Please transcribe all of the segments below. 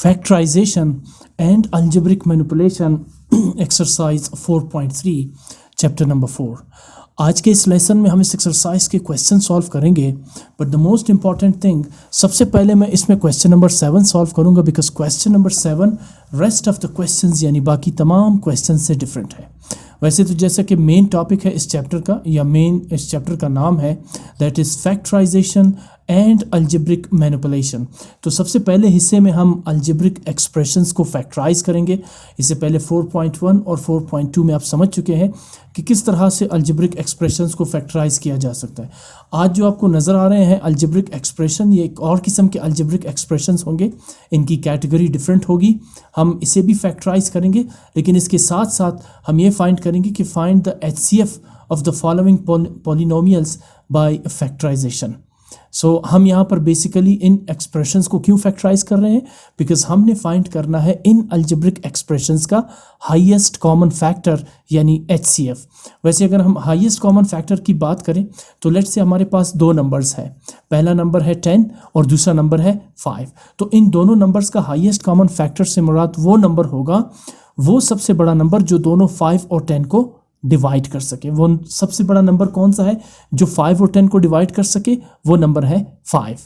factorization and algebraic manipulation exercise 4.3 chapter number 4। आज के इस लेसन में हम इस एक्सरसाइज के क्वेश्चन सॉल्व करेंगे, but the most important thing, सबसे पहले मैं इसमें क्वेश्चन नंबर 7 सॉल्व करूंगा, because question number 7 rest of the questions यानी बाकी तमाम क्वेश्चन से डिफरेंट है। वैसे तो जैसा कि मेन टॉपिक है इस चैप्टर का, या मेन इस चैप्टर का नाम है that is factorisation and algebraic manipulation. तो सबसे पहले हिस्से में हम अलजेब्रिक एक्सप्रेशंस को फैक्टराइज करेंगे। इससे पहले 4.1 और 4.2 में आप समझ चुके हैं कि किस तरह से अलजेब्रिक एक्सप्रेशंस को फैक्टराइज किया जा सकता है। आज जो आपको नज़र आ रहे हैं अलजेब्रिक एक्सप्रेशन, ये एक और किस्म के अलजेब्रिक एक्सप्रेशंस होंगे, इनकी कैटेगरी डिफरेंट होगी। हम इसे भी फैक्टराइज करेंगे, लेकिन इसके साथ साथ हम ये फाइंड करेंगे कि find the HCF of the following polynomials by factorization. So हम यहाँ पर बेसिकली इन एक्सप्रेशंस को क्यों फैक्टराइज कर रहे हैं, बिकॉज हमने फाइंड करना है इन अलजेब्रिक एक्सप्रेशंस का हाईएस्ट कॉमन फैक्टर यानी HCF। वैसे अगर हम हाईएस्ट कॉमन फैक्टर की बात करें तो लेट्स से हमारे पास दो नंबर्स हैं, पहला नंबर है 10 और दूसरा नंबर है 5। तो इन दोनों नंबर्स का हाईएस्ट कॉमन फैक्टर से मुराद वो नंबर होगा, वो सबसे बड़ा नंबर जो दोनों 5 और 10 को डिवाइड कर सके। वो सबसे बड़ा नंबर कौन सा है जो 5 और 10 को डिवाइड कर सके? वो नंबर है 5।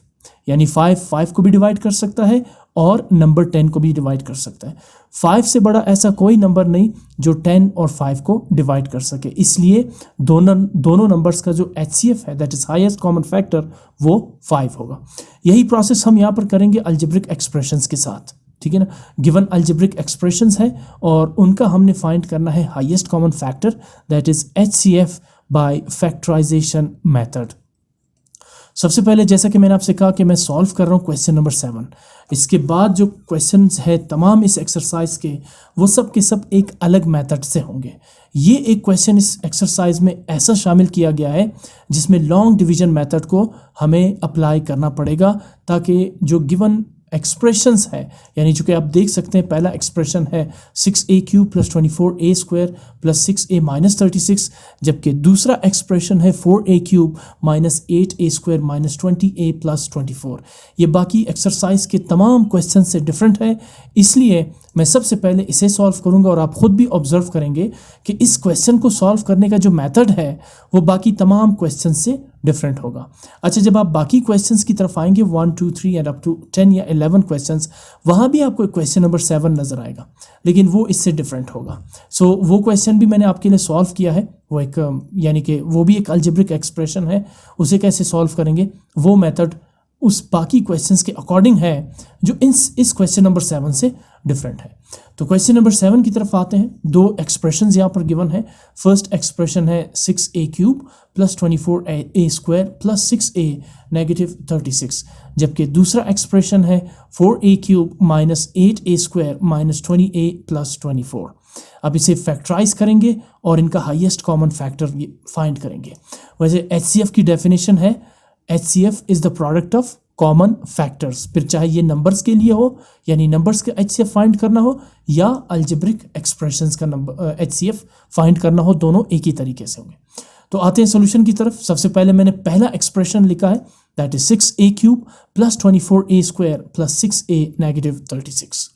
यानी 5 को भी डिवाइड कर सकता है और नंबर 10 को भी डिवाइड कर सकता है। 5 से बड़ा ऐसा कोई नंबर नहीं जो 10 और 5 को डिवाइड कर सके। इसलिए दोनों नंबर्स का जो HCF है that is highest common factor वो 5 होगा। यही प्रोसेस हम यहाँ पर करेंगे अलजेब्रिक एक्सप्रेशंस के साथ, ठीक है ना। गिवन अलजेब्रिक एक्सप्रेशंस है और उनका हमने फाइंड करना है highest common factor that is HCF by factorisation method. सबसे पहले जैसा कि मैंने आपसे कहा कि मैं सॉल्व कर रहा हूँ क्वेश्चन नंबर 7। इसके बाद जो क्वेश्चंस है तमाम इस एक्सरसाइज के, वो सब के सब एक अलग मेथड से होंगे। ये एक क्वेश्चन इस एक्सरसाइज में ऐसा शामिल किया गया है जिसमें लॉन्ग डिवीजन मेथड को हमें अप्लाई करना पड़ेगा, ताकि जो गिवन एक्सप्रेशंस है, यानी जो कि आप देख सकते हैं पहला एक्सप्रेशन है 6a³ + 24a² + 6a - 36, जबकि दूसरा एक्सप्रेशन है 4a³ - 8a² - 20a + 24। ये बाकी एक्सरसाइज के तमाम क्वेश्चन से डिफरेंट है, इसलिए मैं सबसे पहले इसे सॉल्व करूंगा और आप खुद भी ऑब्जर्व करेंगे कि इस क्वेश्चन को सॉल्व करने का जो मेथड है वो बाकी तमाम क्वेश्चन से डिफरेंट होगा। अच्छा, जब आप बाकी क्वेश्चंस की तरफ आएंगे 1, 2, 3 एंड अप टू 10 या 11 क्वेश्चंस, वहाँ भी आपको क्वेश्चन नंबर 7 नज़र आएगा, लेकिन वो इससे डिफरेंट होगा। सो वो क्वेश्चन भी मैंने आपके लिए सॉल्व किया है, वो एक यानी कि वो भी एक अलजेब्रिक एक्सप्रेशन है। उसे कैसे सॉल्व करेंगे वो मेथड उस बाकी क्वेश्चंस के अकॉर्डिंग है जो इस क्वेश्चन नंबर 7 से डिफरेंट है। तो क्वेश्चन नंबर 7 की तरफ आते हैं। दो एक्सप्रेशंस यहाँ पर गिवन है। फर्स्ट एक्सप्रेशन है 6a³ + 24a² + 6a - 36, जबकि दूसरा एक्सप्रेशन है 4a³ - 8a² - 20a + 24। अब इसे फैक्टराइज करेंगे और इनका हाईएस्ट कॉमन फैक्टर फाइंड करेंगे। वैसे HCF की डेफिनेशन है HCF is the product of common factors. फिर चाहे ये नंबर्स के लिए हो, यानी नंबर्स का HCF फाइंड करना हो, या अलजेब्रिक एक्सप्रेशंस का नंबर HCF फाइंड करना हो, दोनों एक ही तरीके से होंगे। तो आते हैं सॉल्यूशन की तरफ। सबसे पहले मैंने पहला एक्सप्रेशन लिखा है that is 6a³ + 24a² + 6a - 36।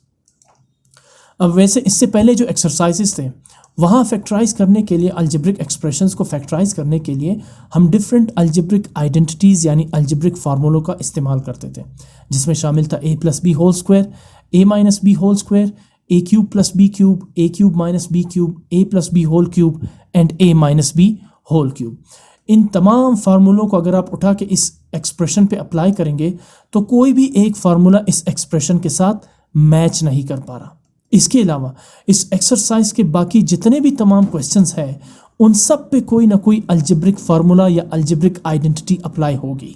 अब वैसे इससे पहले जो एक्सरसाइजेस थे वहाँ फैक्टराइज करने के लिए, अलजेब्रिक एक्सप्रेशंस को फैक्टराइज करने के लिए हम डिफरेंट अलजेब्रिक आइडेंटिटीज़ यानी अलजेब्रिक फार्मूलों का इस्तेमाल करते थे, जिसमें शामिल था a + b² a - b² a³ + b³, a³ - b³, a + b³ and a - b³। इन तमाम फार्मूलों को अगर आप उठा के इस एक्सप्रेशन पे अप्लाई करेंगे तो कोई भी एक फार्मूला इस एक्सप्रेशन के साथ मैच नहीं कर पा रहा। इसके अलावा इस एक्सरसाइज के बाकी जितने भी तमाम क्वेश्चंस हैं उन सब पे कोई ना कोई अलजेब्रिक फार्मूला या अलजेब्रिक आइडेंटिटी अप्लाई होगी।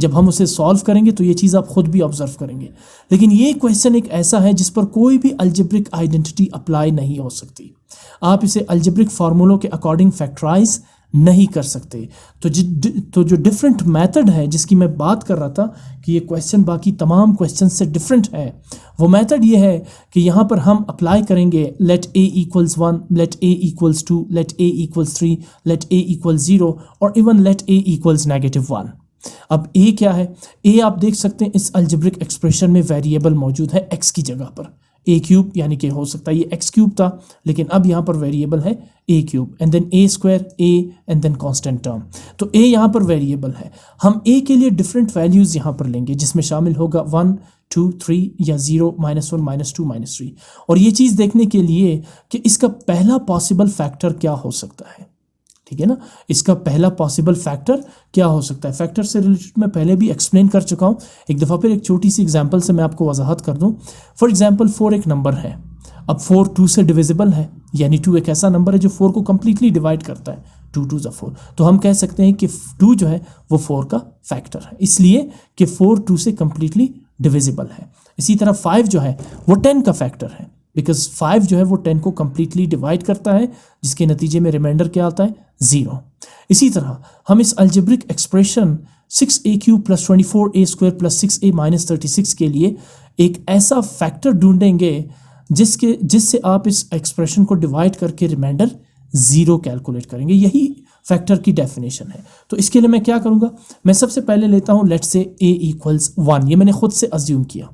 जब हम उसे सॉल्व करेंगे तो ये चीज़ आप खुद भी ऑब्जर्व करेंगे, लेकिन ये क्वेश्चन एक ऐसा है जिस पर कोई भी अलजेब्रिक आइडेंटिटी अप्लाई नहीं हो सकती। आप इसे अलजेब्रिक फार्मूलों के अकॉर्डिंग फैक्टराइज नहीं कर सकते। तो जो डिफरेंट मेथड है जिसकी मैं बात कर रहा था कि ये क्वेश्चन बाकी तमाम क्वेश्चन से डिफरेंट है, वो मेथड ये है कि यहाँ पर हम अप्लाई करेंगे let a = 1, let a = 2, let a = 3, let a = 0 और इवन लेट a = -1। अब ए क्या है, ए आप देख सकते हैं इस अलजेब्रिक एक्सप्रेशन में वेरिएबल मौजूद है एक्स की जगह पर, ए क्यूब, यानी कि हो सकता है ये एक्स क्यूब था लेकिन अब यहाँ पर वेरिएबल है a cube, and then a square a and then constant term. तो ए यहाँ पर वेरिएबल है, हम ए के लिए डिफरेंट वैल्यूज यहाँ पर लेंगे जिसमें शामिल होगा 1 2 3 या 0 -1 -2 -3, और ये चीज़ देखने के लिए कि इसका पहला पॉसिबल फैक्टर क्या हो सकता है। ठीक है ना, इसका पहला पॉसिबल फैक्टर क्या हो सकता है। फैक्टर से रिलेटेड मैं पहले भी एक्सप्लेन कर चुका हूँ, एक दफ़ा फिर एक छोटी सी एग्जांपल से मैं आपको वजाहत कर दूँ। फॉर एग्जांपल 4 एक नंबर है, अब 4 2 से डिविजिबल है, यानी 2 एक ऐसा नंबर है जो 4 को कम्प्लीटली डिवाइड करता है, 2 2 ज़ा 4, तो हम कह सकते हैं कि 2 जो है वो 4 का फैक्टर है, इसलिए कि 4 2 से कम्प्लीटली डिविजिबल है। इसी तरह 5 जो है वो 10 का फैक्टर है, बिकॉज 5 जो है वो 10 को कम्प्लीटली डिवाइड करता है, जिसके नतीजे में रिमाइंडर क्या आता है 0। इसी तरह हम इस algebraic expression 6a³ + 24a² + 6a - 36 के लिए एक ऐसा फैक्टर ढूंढेंगे जिससे आप इस एक्सप्रेशन को डिवाइड करके रिमाइंडर 0 कैलकुलेट करेंगे। यही फैक्टर की डेफिनेशन है। तो इसके लिए मैं क्या करूँगा, मैं सबसे पहले लेता हूँ लेट्स से a = 1, ये मैंने खुद से अज्यूम किया,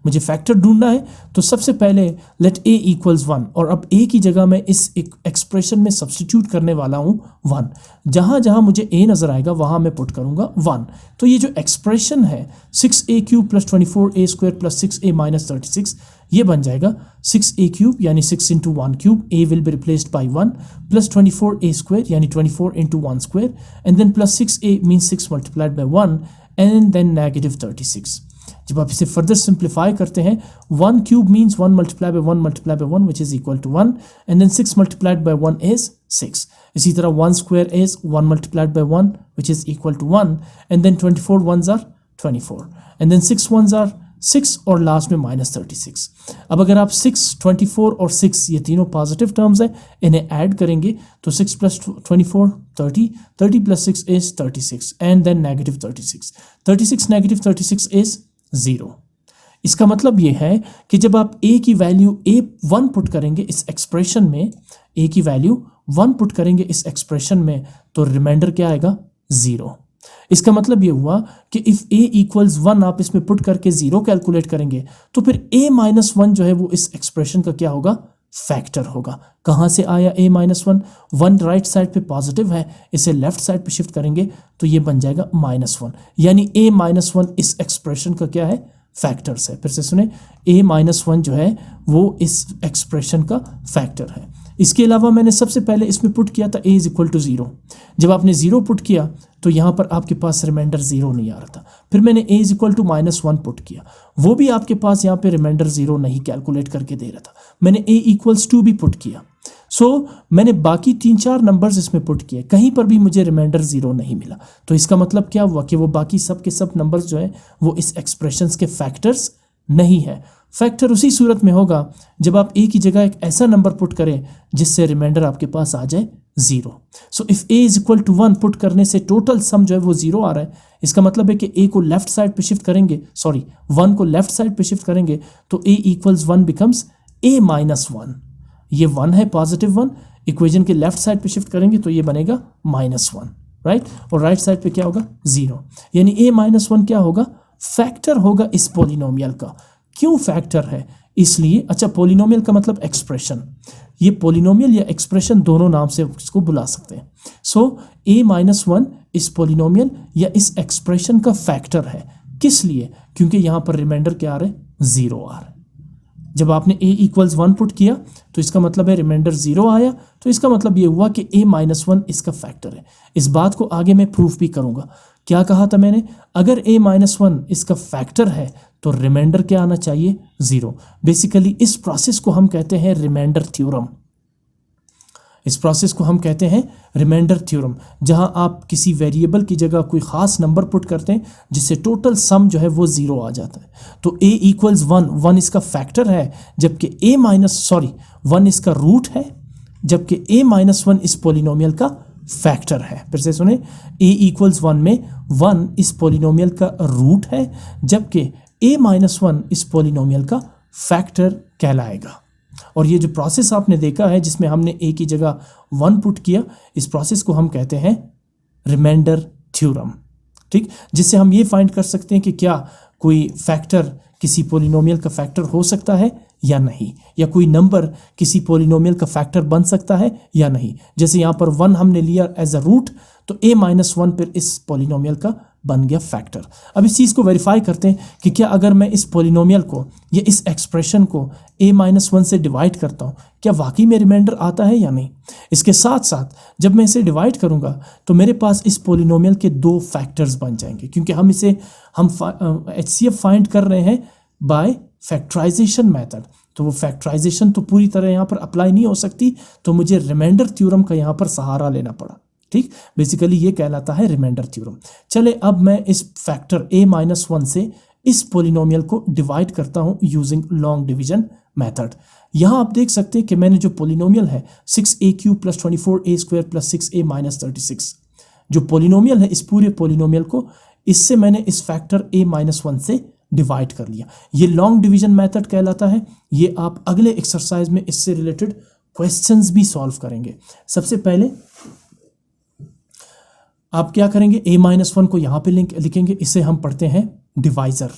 मुझे फैक्टर ढूंढना है तो सबसे पहले लेट a = 1, और अब a की जगह मैं इस एक्सप्रेशन में सब्स्टिट्यूट करने वाला हूँ 1, जहाँ जहाँ मुझे a नज़र आएगा वहाँ मैं पुट करूँगा 1। तो ये जो एक्सप्रेशन है 6a³ + 24a² + 6a - 36, ये बन जाएगा 6a³ यानी 6 × 1³ a will be replaced by 1 + 24a² यानी 24 × 1² and then plus 6a means 6 × 1 and then -36। जब आप इसे फर्दर सिंप्लीफाई करते हैं 1³ means 1 × 1 × 1 which is equal to 1 and then 6 × 1 is 6। इसी तरह 1² is 1 × 1 which is equal to 1 and then 24 1s are 24 and then 6 1s are 6 और last में -36। अब अगर आप 6 24 और 6 ये तीनों पॉजिटिव टर्म्स हैं, इन्हें ऐड करेंगे तो 6 + 24 30, 30 + 6 इज 36 एंड देन -36, 36 -36 इज 0। इसका मतलब ये है कि जब आप a की वैल्यू 1 पुट करेंगे इस एक्सप्रेशन में, a की वैल्यू 1 पुट करेंगे इस एक्सप्रेशन में, तो रिमाइंडर क्या आएगा 0। इसका मतलब ये हुआ कि इफ़ a = 1 आप इसमें पुट करके 0 कैलकुलेट करेंगे तो फिर a - 1 जो है वो इस एक्सप्रेशन का क्या होगा, फैक्टर होगा। कहाँ से आया a - 1, 1 राइट साइड पे पॉजिटिव है, इसे लेफ्ट साइड पे शिफ्ट करेंगे तो ये बन जाएगा -1, यानी a - 1 इस एक्सप्रेशन का क्या है, फैक्टर्स है। फिर से सुने, a - 1 जो है वो इस एक्सप्रेशन का फैक्टर है। इसके अलावा मैंने सबसे पहले इसमें पुट किया था a = 0। जब आपने 0 पुट किया तो यहाँ पर आपके पास रिमाइंडर 0 नहीं आ रहा था, फिर मैंने a = -1 पुट किया, वो भी आपके पास यहाँ पे रिमाइंडर 0 नहीं कैलकुलेट करके दे रहा था, मैंने a = 2 भी पुट किया। मैंने बाकी 3-4 नंबर्स इसमें पुट किए, कहीं पर भी मुझे रिमाइंडर 0 नहीं मिला। तो इसका मतलब क्या हुआ कि वो बाकी सब के सब नंबर्स जो है वो इस एक्सप्रेशंस के फैक्टर्स नहीं है। फैक्टर उसी सूरत में होगा जब आप a की जगह एक ऐसा नंबर पुट करें जिससे रिमाइंडर आपके पास आ जाए 0। सो इफ़ a = 1 पुट करने से टोटल सम जो है वो 0 आ रहा है, इसका मतलब है कि a को लेफ्ट साइड पे शिफ्ट करेंगे, 1 को लेफ्ट साइड पे शिफ्ट करेंगे तो a = 1 बिकम्स a - 1। ये 1 है, पॉजिटिव 1, इक्वेशन के लेफ्ट साइड पे शिफ्ट करेंगे तो ये बनेगा -1, राइट, और राइट साइड पे क्या होगा 0, यानी a - 1 क्या होगा, फैक्टर होगा इस पोलिनोमियल का। क्यों फैक्टर है, इसलिए अच्छा पोलिनोमियल का मतलब एक्सप्रेशन, ये पोलिनोमियल या एक्सप्रेशन दोनों नाम से इसको बुला सकते हैं। a - 1 इस पोलिनोमियल या इस एक्सप्रेशन का फैक्टर है। किस लिए, क्योंकि यहाँ पर रिमाइंडर क्या आ रहा है, 0 आ रहा है। जब आपने a = 1 पुट किया तो इसका मतलब है रिमाइंडर 0 आया, तो इसका मतलब ये हुआ कि a - 1 इसका फैक्टर है। इस बात को आगे मैं प्रूफ भी करूँगा। क्या कहा था मैंने, अगर a - 1 इसका फैक्टर है तो रिमाइंडर क्या आना चाहिए, 0। बेसिकली इस प्रोसेस को हम कहते हैं रिमाइंडर थ्योरम। इस प्रोसेस को हम कहते हैं रिमाइंडर थ्योरम, जहां आप किसी वेरिएबल की जगह कोई ख़ास नंबर पुट करते हैं जिससे टोटल सम जो है वो 0 आ जाता है। तो a = 1 इसका फैक्टर है, जबकि 1 इसका रूट है, जबकि a - 1 इस पोलिनोमियल का फैक्टर है। फिर से सुने, a = 1 में 1 इस पोलिनोमियल का रूट है, जबकि a - 1 इस पोलिनोमियल का फैक्टर कहलाएगा। और ये जो प्रोसेस आपने देखा है जिसमें हमने a की जगह 1 पुट किया, इस प्रोसेस को हम कहते हैं रिमाइंडर थ्योरम। ठीक, जिससे हम ये फाइंड कर सकते हैं कि क्या कोई फैक्टर किसी पॉलिनोमियल का फैक्टर हो सकता है या नहीं, या कोई नंबर किसी पॉलिनोमियल का फैक्टर बन सकता है या नहीं। जैसे यहाँ पर 1 हमने लिया एज अ रूट, तो a-1 पर इस पॉलिनोमियल का बन गया फैक्टर। अब इस चीज़ को वेरीफाई करते हैं कि क्या अगर मैं इस पॉलिनोमियल को या इस एक्सप्रेशन को a-1 से डिवाइड करता हूँ, क्या वाकई में रिमाइंडर आता है या नहीं। इसके साथ साथ जब मैं इसे डिवाइड करूँगा तो मेरे पास इस पॉलिनोमियल के 2 फैक्टर्स बन जाएंगे, क्योंकि हम HCF फाइंड कर रहे हैं बाय फैक्टराइजेशन मेथड। तो वो फैक्टराइजेशन तो पूरी तरह यहाँ पर अप्लाई नहीं हो सकती, तो मुझे रिमाइंडर थ्योरम का यहाँ पर सहारा लेना पड़ा। ठीक, बेसिकली ये कहलाता है रिमाइंडर थ्योरम। चले अब मैं इस फैक्टर a-1 से इस पॉलिनोमियल को डिवाइड करता हूँ यूजिंग लॉन्ग डिवीजन मेथड। यहाँ आप देख सकते हैं कि मैंने जो पॉलिनोमियल है 6a³ + 24a² + 6a - 36, जो पॉलिनोमियल है इस पूरे पॉलिनोमियल को, इससे मैंने इस फैक्टर a-1 से डिवाइड कर लिया। ये लॉन्ग डिवीजन मेथड कहलाता है। ये आप अगले एक्सरसाइज में इससे रिलेटेड क्वेश्चंस भी सॉल्व करेंगे। सबसे पहले आप क्या करेंगे, a-1 को यहाँ पे लिखेंगे, इसे हम पढ़ते हैं डिवाइजर।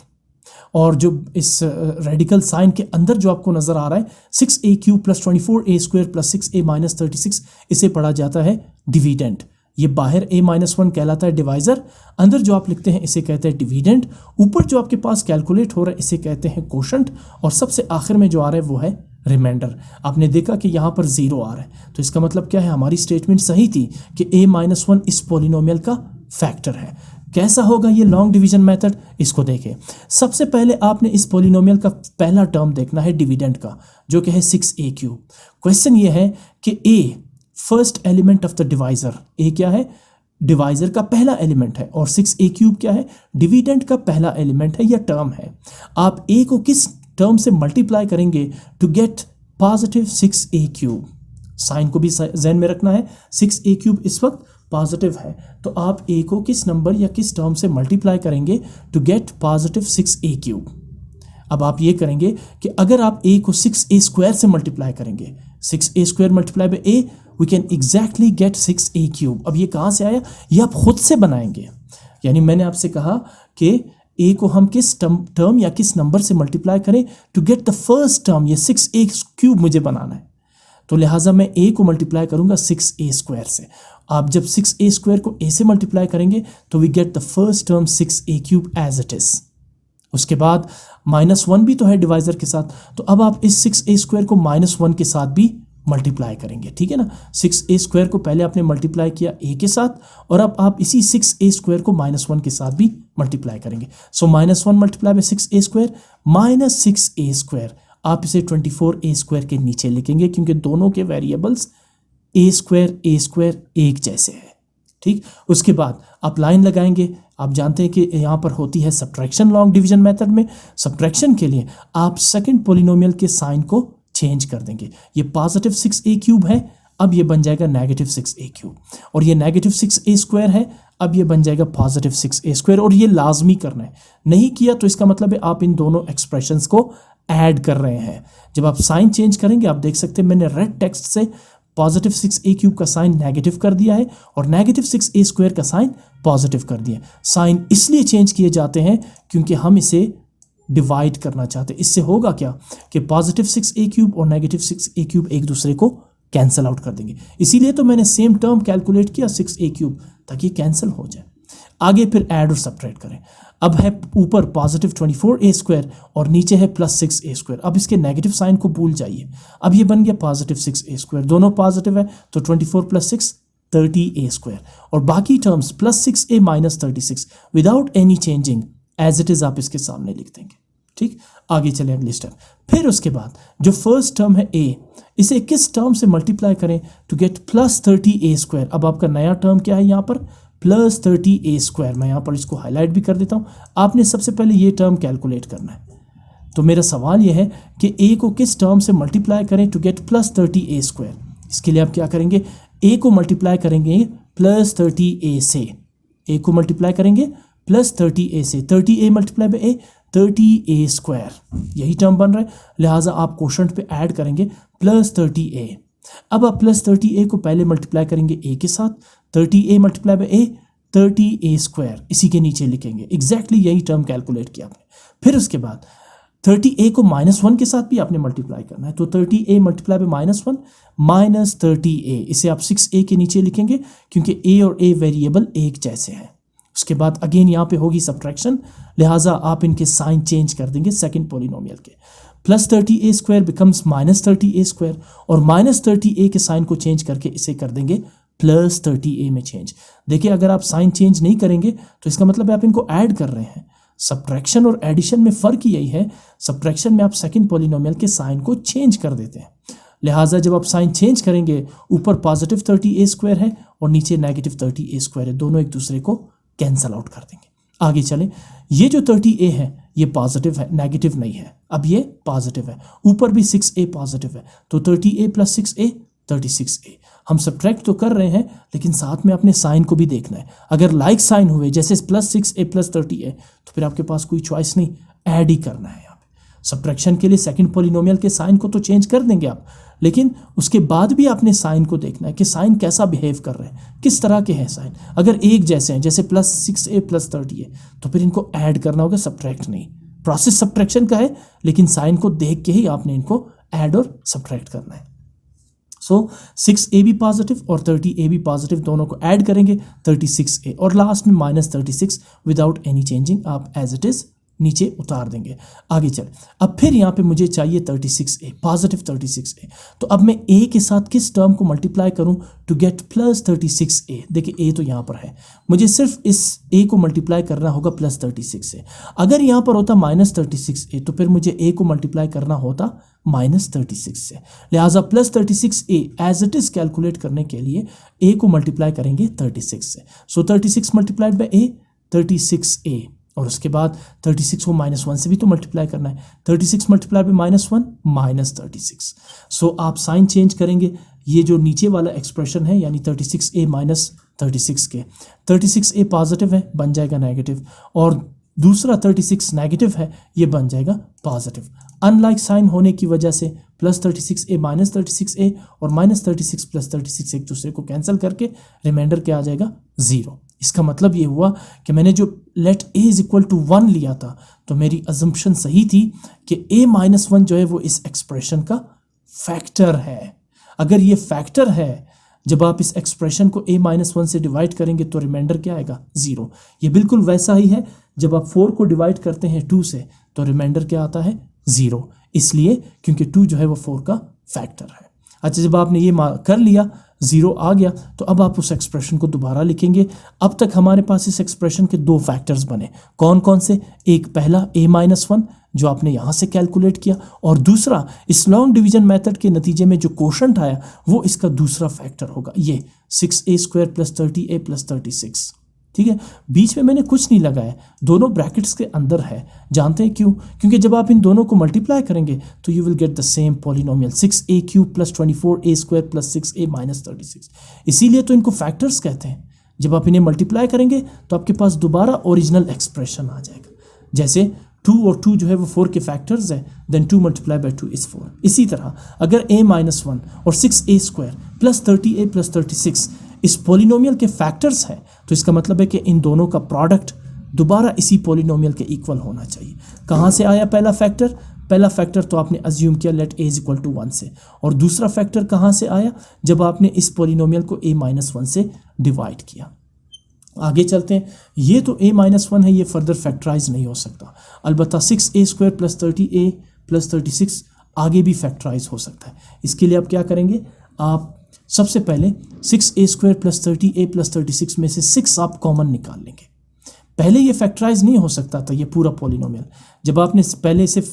और जो इस रेडिकल साइन के अंदर जो आपको नजर आ रहा है 6a³ + 24a² + 6a - 36, इसे पढ़ा जाता है डिविडेंड। ये बाहर a-1 कहलाता है डिवाइजर, अंदर जो आप लिखते हैं इसे कहते हैं डिविडेंड। ऊपर जो आपके पास कैलकुलेट हो रहा है इसे कहते हैं कोशंट, और सबसे आखिर में जो आ रहा है वो है रिमाइंडर। आपने देखा कि यहाँ पर 0 आ रहा है, तो इसका मतलब क्या है, हमारी स्टेटमेंट सही थी कि a-1 इस पॉलिनोमियल का फैक्टर है। कैसा होगा ये लॉन्ग डिवीजन मेथड, इसको देखें। सबसे पहले आपने इस पॉलिनोमियल का पहला टर्म देखना है डिविडेंड का, जो कि है 6a³। क्वेश्चन ये है कि a first element of the divisor, a क्या है, डिवाइजर का पहला एलिमेंट है, और 6a³ क्या है, डिविडेंड का पहला एलिमेंट है या टर्म है। आप a को किस टर्म से मल्टीप्लाई करेंगे to get positive 6a³। Sign को भी ज़हन में रखना है, 6a³ इस वक्त पॉजिटिव है, तो आप a को किस नंबर या किस टर्म से मल्टीप्लाई करेंगे टू गेट पॉजिटिव 6a³। अब आप ये करेंगे कि अगर आप a को 6a² से मल्टीप्लाई करेंगे, 6a² multiply by a, we can exactly get 6a³। अब ये कहाँ से आया, ये आप खुद से बनाएंगे। यानी मैंने आपसे कहा कि a को हम किस टर्म या किस नंबर से मल्टीप्लाई करें to get the first term, ये 6a³ मुझे बनाना है, तो लिहाजा मैं a को मल्टीप्लाई करूंगा 6a² से। आप जब 6a² को a से मल्टीप्लाई करेंगे तो we get the first term 6a³ as it is. उसके बाद -1 भी तो है डिवाइजर के साथ, तो अब आप इस 6a² को -1 के साथ भी मल्टीप्लाई करेंगे, ठीक है ना। 6a² को पहले आपने मल्टीप्लाई किया a के साथ, और अब आप इसी 6a² को -1 के साथ भी मल्टीप्लाई करेंगे। सो -1 multiply by 6a² minus 6a², आप इसे 24a² के नीचे लिखेंगे, क्योंकि दोनों के वेरिएबल्स a² एक जैसे हैं। ठीक, उसके बाद आप लाइन लगाएंगे। आप जानते हैं कि यहाँ पर होती है सब्ट्रैक्शन लॉन्ग डिवीजन मेथड में। सब्ट्रैक्शन के लिए आप सेकंड पॉलिनोमियल के साइन को चेंज कर देंगे। ये पॉजिटिव 6a³ है, अब ये बन जाएगा नेगेटिव 6a³, और ये नेगेटिव 6a² है, अब ये बन जाएगा पॉजिटिव 6a², और ये लाजमी करना है। नहीं किया तो इसका मतलब है आप इन दोनों एक्सप्रेशंस को ऐड कर रहे हैं। जब आप साइन चेंज करेंगे, आप देख सकते हैं मैंने रेड टेक्स्ट से पॉजिटिव 6a³ का साइन नेगेटिव कर दिया है और नेगेटिव 6a² का साइन पॉजिटिव कर दिया। साइन इसलिए चेंज किए जाते हैं क्योंकि हम इसे डिवाइड करना चाहते हैं। इससे होगा क्या कि पॉजिटिव 6a³ और नेगेटिव 6a³ एक दूसरे को कैंसिल आउट कर देंगे। इसीलिए तो मैंने सेम टर्म कैलकुलेट किया 6a³ ताकि कैंसिल हो जाए। आगे फिर ऐड और सब्ट्रैक्ट करें। अब है ऊपर पॉजिटिव 24a² और नीचे है प्लस 6a²। अब इसके नेगेटिव साइन को भूल जाइए। अब ये बन गया पॉजिटिव 6a², दोनों पॉजिटिव है तो 24 + 6 30a², और बाकी terms plus 6a - 36 without any changing as it is आप इसके सामने लिख देंगे। ठीक, आगे चले अगले स्टेप। फिर उसके बाद जो फर्स्ट टर्म है a, इसे किस टर्म से मल्टीप्लाई करें टू गेट प्लस 30a²। अब आपका नया टर्म क्या है यहाँ पर, प्लस 30a²। मैं यहाँ पर इसको हाईलाइट भी कर देता हूँ। आपने सबसे पहले ये टर्म कैलकुलेट करना है। तो मेरा सवाल ये है कि a को किस टर्म से मल्टीप्लाई करें टू गेट प्लस 30a²। इसके लिए आप क्या करेंगे, a को मल्टीप्लाई करेंगे प्लस 30a से। a को मल्टीप्लाई करेंगे प्लस 30a से। 30a multiply by a 30a², यही टर्म बन रहा है। लिहाजा आप कोशंट पे ऐड करेंगे प्लस 30a। अब आप प्लस 30a को पहले मल्टीप्लाई करेंगे a के साथ, 30a multiply by a 30a², इसी के नीचे लिखेंगे, एग्जैक्टली यही टर्म कैलकुलेट किया आपने। फिर उसके बाद 30a को -1 के साथ भी आपने मल्टीप्लाई करना है, तो 30a multiply by -1 minus 30a, इसे आप 6a के नीचे लिखेंगे क्योंकि a और a वेरिएबल एक जैसे हैं। उसके बाद अगेन यहाँ पे होगी सब्ट्रैक्शन, लिहाजा आप इनके साइन चेंज कर देंगे सेकंड पॉलिनोमियल के। Plus 30a² becomes minus 30a², और माइनस 30a के साइन को चेंज करके इसे कर देंगे प्लस 30a में चेंज। देखिए अगर आप साइन चेंज नहीं करेंगे तो इसका मतलब है आप इनको ऐड कर रहे हैं। सब्ट्रैक्शन और एडिशन में फ़र्क यही है, सब्ट्रैक्शन में आप सेकंड पॉलिनोमियल के साइन को चेंज कर देते हैं, लिहाजा जब आप साइन चेंज करेंगे ऊपर पॉजिटिव 30a² है और नीचे नेगेटिव 30a² है, दोनों एक दूसरे को कैंसल आउट कर देंगे। आगे चलें, ये जो 30a है ये पॉजिटिव है, नेगेटिव नहीं है, अब ये पॉजिटिव है, ऊपर भी 6a पॉजिटिव है, तो 30a + 6a 36a। हम सब्ट्रैक्ट तो कर रहे हैं लेकिन साथ में अपने साइन को भी देखना है। अगर लाइक साइन हुए जैसे +6a + 30a तो फिर आपके पास कोई चॉइस नहीं, ऐड ही करना है। यहाँ पे सब्ट्रैक्शन के लिए सेकंड पॉलिनोमियल के साइन को तो चेंज कर देंगे आप, लेकिन उसके बाद भी आपने साइन को देखना है कि साइन कैसा बिहेव कर रहे हैं, किस तरह के हैं साइन। अगर एक जैसे हैं जैसे +6a + 30a तो फिर इनको ऐड करना होगा, सब्ट्रैक्ट नहीं। प्रोसेस सब्ट्रैक्शन का है लेकिन साइन को देख के ही आपने इनको ऐड और सब्ट्रैक्ट करना है। सो 6a भी पॉजिटिव और 30a भी पॉजिटिव, दोनों को ऐड करेंगे 36a, और लास्ट में -36 विदाउट एनी चेंजिंग आप एज इट इज नीचे उतार देंगे। आगे चल, अब फिर यहाँ पे मुझे चाहिए 36a, पॉजिटिव 36a, तो अब मैं a के साथ किस टर्म को मल्टीप्लाई करूँ टू गेट प्लस 36a। देखिए a तो यहाँ पर है, मुझे सिर्फ इस a को मल्टीप्लाई करना होगा प्लस 36 से। अगर यहाँ पर होता -36a तो फिर मुझे a को मल्टीप्लाई करना होता -36 से, लिहाजा plus 36a as it is calculate करने के लिए a को मल्टीप्लाई करेंगे 36 से। सो 36 मल्टीप्लाइड बाय a 36a, और उसके बाद 36 को -1 से भी तो मल्टीप्लाई करना है, 36 मल्टीप्लाई बाय -1 -36। सो आप साइन चेंज करेंगे, ये जो नीचे वाला एक्सप्रेशन है यानी 36a - 36 के, 36a पॉजिटिव है बन जाएगा नेगेटिव, और दूसरा 36 नेगेटिव है ये बन जाएगा पॉजिटिव। अनलाइक साइन होने की वजह से प्लस 36a - 36a और -36 + 36 एक दूसरे को कैंसिल करके रिमाइंडर क्या आ जाएगा 0। इसका मतलब ये हुआ कि मैंने जो लेट a = 1 लिया था तो मेरी अजम्पशन सही थी कि a - 1 जो है वो इस एक्सप्रेशन का फैक्टर है। अगर ये फैक्टर है, जब आप इस एक्सप्रेशन को a - 1 से डिवाइड करेंगे तो रिमाइंडर क्या आएगा 0। ये बिल्कुल वैसा ही है, जब आप 4 को डिवाइड करते हैं 2 से तो रिमाइंडर क्या आता है 0, इसलिए क्योंकि 2 जो है वो 4 का फैक्टर है। अच्छा, जब आपने ये कर लिया 0 आ गया तो अब आप उस एक्सप्रेशन को दोबारा लिखेंगे। अब तक हमारे पास इस एक्सप्रेशन के 2 फैक्टर्स बने, कौन कौन से? एक पहला a - 1 जो आपने यहाँ से कैलकुलेट किया, और दूसरा इस लॉन्ग डिवीजन मेथड के नतीजे में जो कोशेंट आया वो इसका दूसरा फैक्टर होगा, ये 6a² + 30a + 36। ठीक है, बीच में मैंने कुछ नहीं लगाया, दोनों ब्रैकेट्स के अंदर है। जानते हैं क्यों? क्योंकि जब आप इन दोनों को मल्टीप्लाई करेंगे तो you will get the same polynomial 6a³ + 24a² + 6a - 36। इसीलिए तो इनको फैक्टर्स कहते हैं। जब आप इन्हें मल्टीप्लाई करेंगे तो आपके पास दोबारा ओरिजिनल एक्सप्रेशन आ जाएगा, जैसे 2 और 2 जो है वो 4 के फैक्टर्स है, देन 2 × 2 = 4। इसी तरह अगर a - 1 और 6a² + 30a + 36 इस पॉलिनोमियल के फैक्टर्स हैं तो इसका मतलब है कि इन दोनों का प्रोडक्ट दोबारा इसी पॉलिनोमियल के इक्वल होना चाहिए। कहाँ से आया पहला फैक्टर? पहला फैक्टर तो आपने अज्यूम किया लेट a = 1 से, और दूसरा फैक्टर कहाँ से आया? जब आपने इस पॉलिनोमियल को a - 1 से डिवाइड किया। आगे चलते हैं, ये तो a - 1 है, ये फर्दर फैक्टराइज नहीं हो सकता। अलबत्ता 6a² + 30a + 36 आगे भी फैक्टराइज हो सकता है। इसके लिए आप क्या करेंगे? आप सबसे पहले 6a² + 30a + 36 में से 6 आप कॉमन निकाल लेंगे। पहले ये फैक्टराइज नहीं हो सकता था ये पूरा पॉलिनोमियल, जब आपने पहले इसे